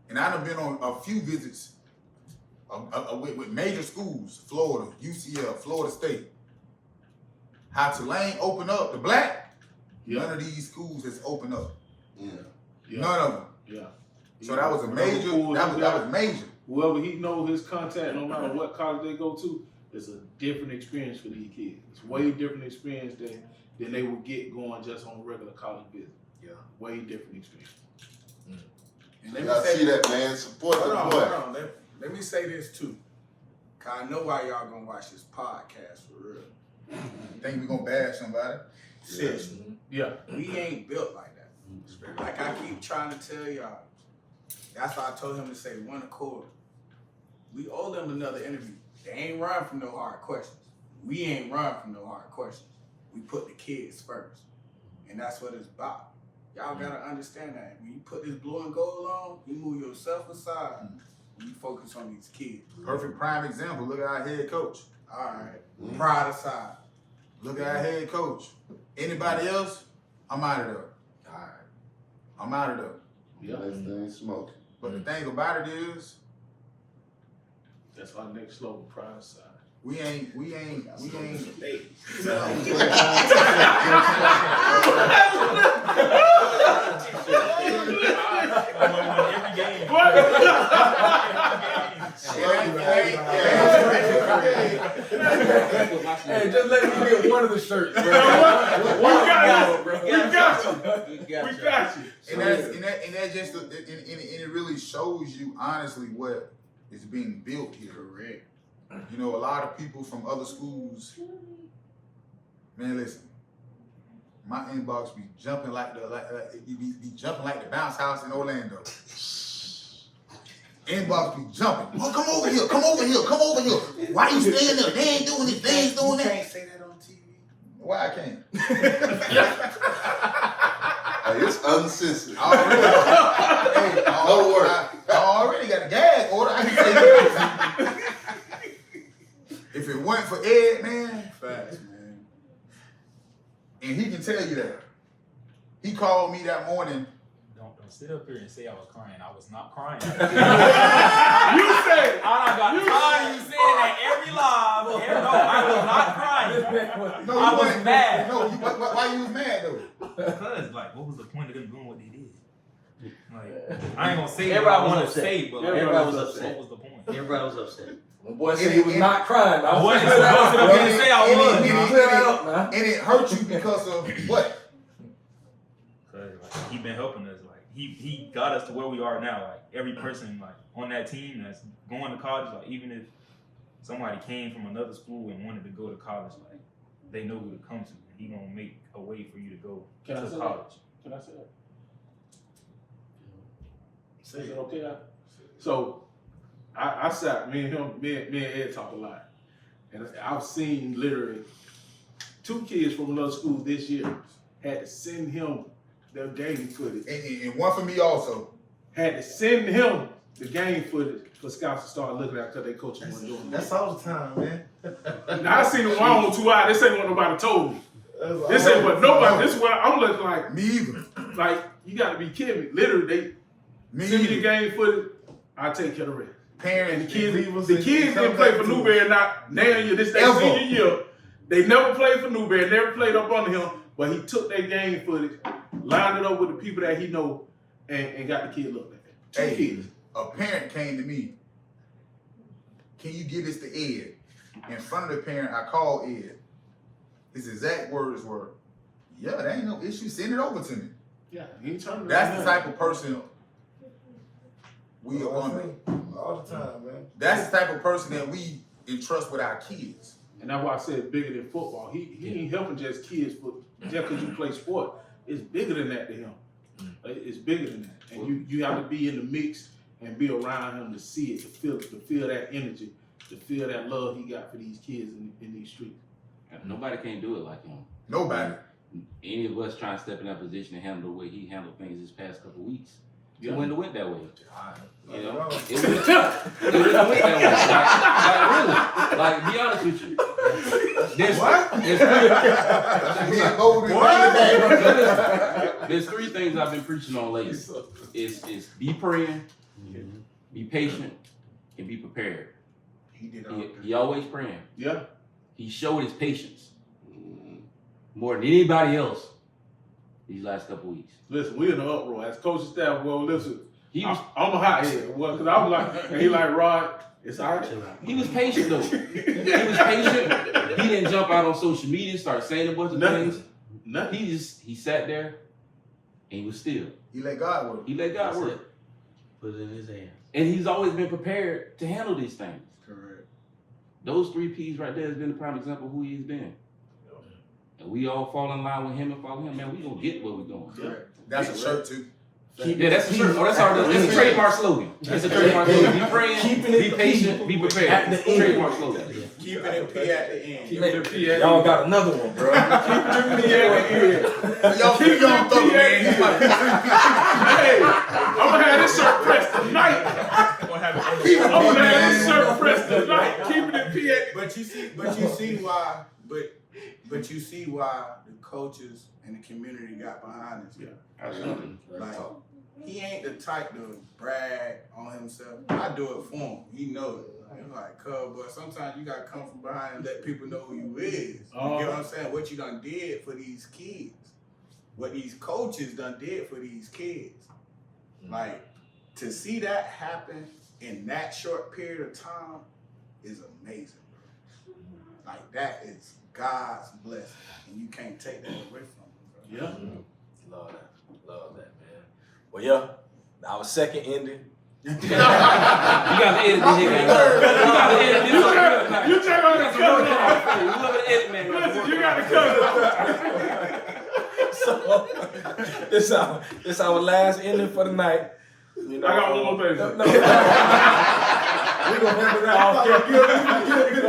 and I done been on a few visits with major schools, Florida, UCL, Florida State. How Tulane opened up the Black, none of these schools has opened up. Yeah. None of them. Yeah. So that was a major, that was major. Whoever he knows his contact, no matter what college they go to, it's a different experience for these kids. It's way different experience than they would get going just on a regular college visit. Yeah. Way different experience. And You gotta see that, man. Support the boy. Hold on. Let me say this too. Cause I know why y'all gonna watch this podcast for real. Think we gonna bash somebody? Sis, Yeah. we ain't built like that. Like I keep trying to tell y'all. That's why I told him to say one accord. We owe them another interview. They ain't run from no hard questions. We ain't run from no hard questions. We put the kids first. And that's what it's about. Y'all gotta understand that. When you put this blue and gold on, you move yourself aside. You focus on these kids. Perfect prime example. Look at our head coach. All right. Pride aside. Look at our head coach. Anybody else? I'm out of there. All right. I'm out of there. Yeah. Next thing smoking. But the thing about it is, That's our next slogan, pride aside. we ain't. Hey, just let me get one of the shirts, bro. We got you. And that just and it really shows you honestly what is being built here. Correct. You know, a lot of people from other schools, man, listen. My inbox be jumping like the be jumping like the bounce house in Orlando. Inbox be jumping. Oh, come over here, come over here, come over here. Why you staying there? They ain't doing this, they ain't doing You that. can't say that on TV. Why I can't? Hey, it's uncensored. I already got a gag order. I can say that. If it weren't for Ed, man, Facts, man. and he can tell you that. He called me that morning. Don't sit up here and say I was crying. I was not crying. You say I got tired of you saying that every live. No, I was not crying. No, I was mad. No, why you was mad though? Because, like, what was the point of them doing what they did? Like, I ain't gonna say what Everybody I want was to say, but like, Everybody was upset. what was the point? Everybody was upset. My boy said he was not crying. I wasn't supposed to be say I was. Clear that up, man. And it hurt you because of what? Cause like, he been helping us. Like he got us to where we are now. Like every person like on that team that's going to college, like even if somebody came from another school and wanted to go to college, like they know who to come to. He gonna make a way for you to go Can I to say college. Can I say that? Is it okay? So I sat, me and Ed talk a lot. And I've seen literally 2 kids from another school this year had to send him their game footage. And one for me also. Had to send him the game footage for scouts to start looking at because they coaches weren't doing That's all the time, man. Now I seen it one on 2 hours. This ain't what nobody told me. This ain't what nobody. This is what I'm looking like. Me either. Like you got to be kidding me. Literally, they send me the game footage. I take care of the rest. Parents, And the kids didn't play for Newberry. Not now year. This their senior year. They never played for Newberry. Never played up under him. But he took their game footage, lined it up with the people that he know, and got the kid looking at it. 2 kids. A parent came to me. Can you give this to Ed? In front of the parent, I called Ed. His exact words were, "Yeah, there ain't no issue. Send it over to me." Yeah, he turned. That's the type of person we are under. All the time, man. That's the type of person that we entrust with our kids. And that's why I said bigger than football. He ain't helping just kids just because you play sport. It's bigger than that to him. It's bigger than that. And you have to be in the mix and be around him to see it, to feel that energy, to feel that love he got for these kids in these streets. Nobody can do it like him. Nobody. Any of us trying to step in that position and handle the way he handled things this past couple of weeks. Yeah. It wouldn't have went that way. You know? Right. It wouldn't have went that way. Like, really. Like, be honest with you. There's 3 things I've been preaching on lately. It's be praying, be patient, and be prepared. He did all He always praying. Yeah. He showed his patience more than anybody else these last couple weeks. Listen, we in the uproar. As coaching staff, well, listen, He was I'm a hothead. Well, because I was like, and he like, Rod, it's all right. He was patient though. He was patient. He didn't jump out on social media and start saying a bunch of things. Nothing. He sat there and he was still. He let God work. He let God That's work. it. Put it in his hand. And he's always been prepared to handle these things. Correct. Those 3 P's right there has been a prime example of who he's been. and we all fall in line with him and follow him, man, we gonna get where we going. That's a shirt too. Yeah, that's a shirt. Oh, that's our it's a trademark slogan. It's a trademark slogan. Be praying, be patient, be prepared. At the end. Trademark slogan. Keeping it P at the end. Keep it P at y'all got another one, bro. Keep it P at the end. Y'all keep going through, man. Hey, I'm gonna have this shirt pressed tonight. I'm gonna have this shirt pressed tonight. Keeping it P at. But you see why the coaches and the community got behind this guy. Absolutely. Like, he ain't the type to brag on himself. I do it for him. He know it. It's like, but sometimes you gotta come from behind and let people know who you is. You get what I'm saying? What you done did for these kids. What these coaches done did for these kids. Like, to see that happen in that short period of time is amazing, bro. Like, that is God's blessing, and you can't take that away from him, bro. Yeah. Love that, man. Well, yeah, our second ending. You got to edit this here, man. You got to edit this. You check on the cover. You love to edit, man. Listen, you got to cover. So this our last ending for the night. You know, I got one more thing. No. We're gonna remember that off camera. You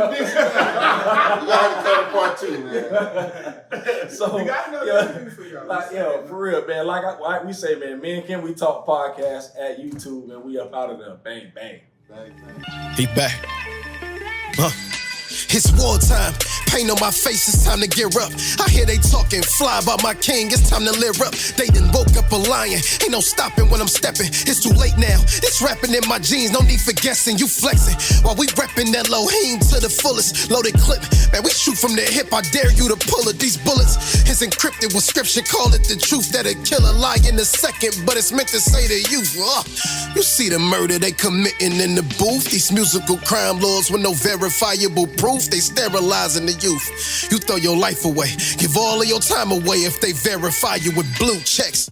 gotta cut part 2, man. So You gotta know that for y'all. like, for real, man. Like we say, man, Me and Ken We Talk podcast at YouTube, and we up out of there. Bang, bang. He back. It's wartime. Pain on my face, it's time to gear up. I hear they talking fly about my king, it's time to live up. They done woke up a lion, ain't no stopping when I'm stepping. It's too late now, it's rapping in my jeans, no need for guessing. You flexing, while we repping that Elohim to the fullest. Loaded clip, man, we shoot from the hip, I dare you to pull it. These bullets is encrypted with scripture, call it the truth. That'll kill a lie in a second, but it's meant to say to you. You see the murder they committing in the booth. These musical crime lords with no verifiable proof, they sterilizing the youth. You throw your life away, give all of your time away if they verify you with blue checks.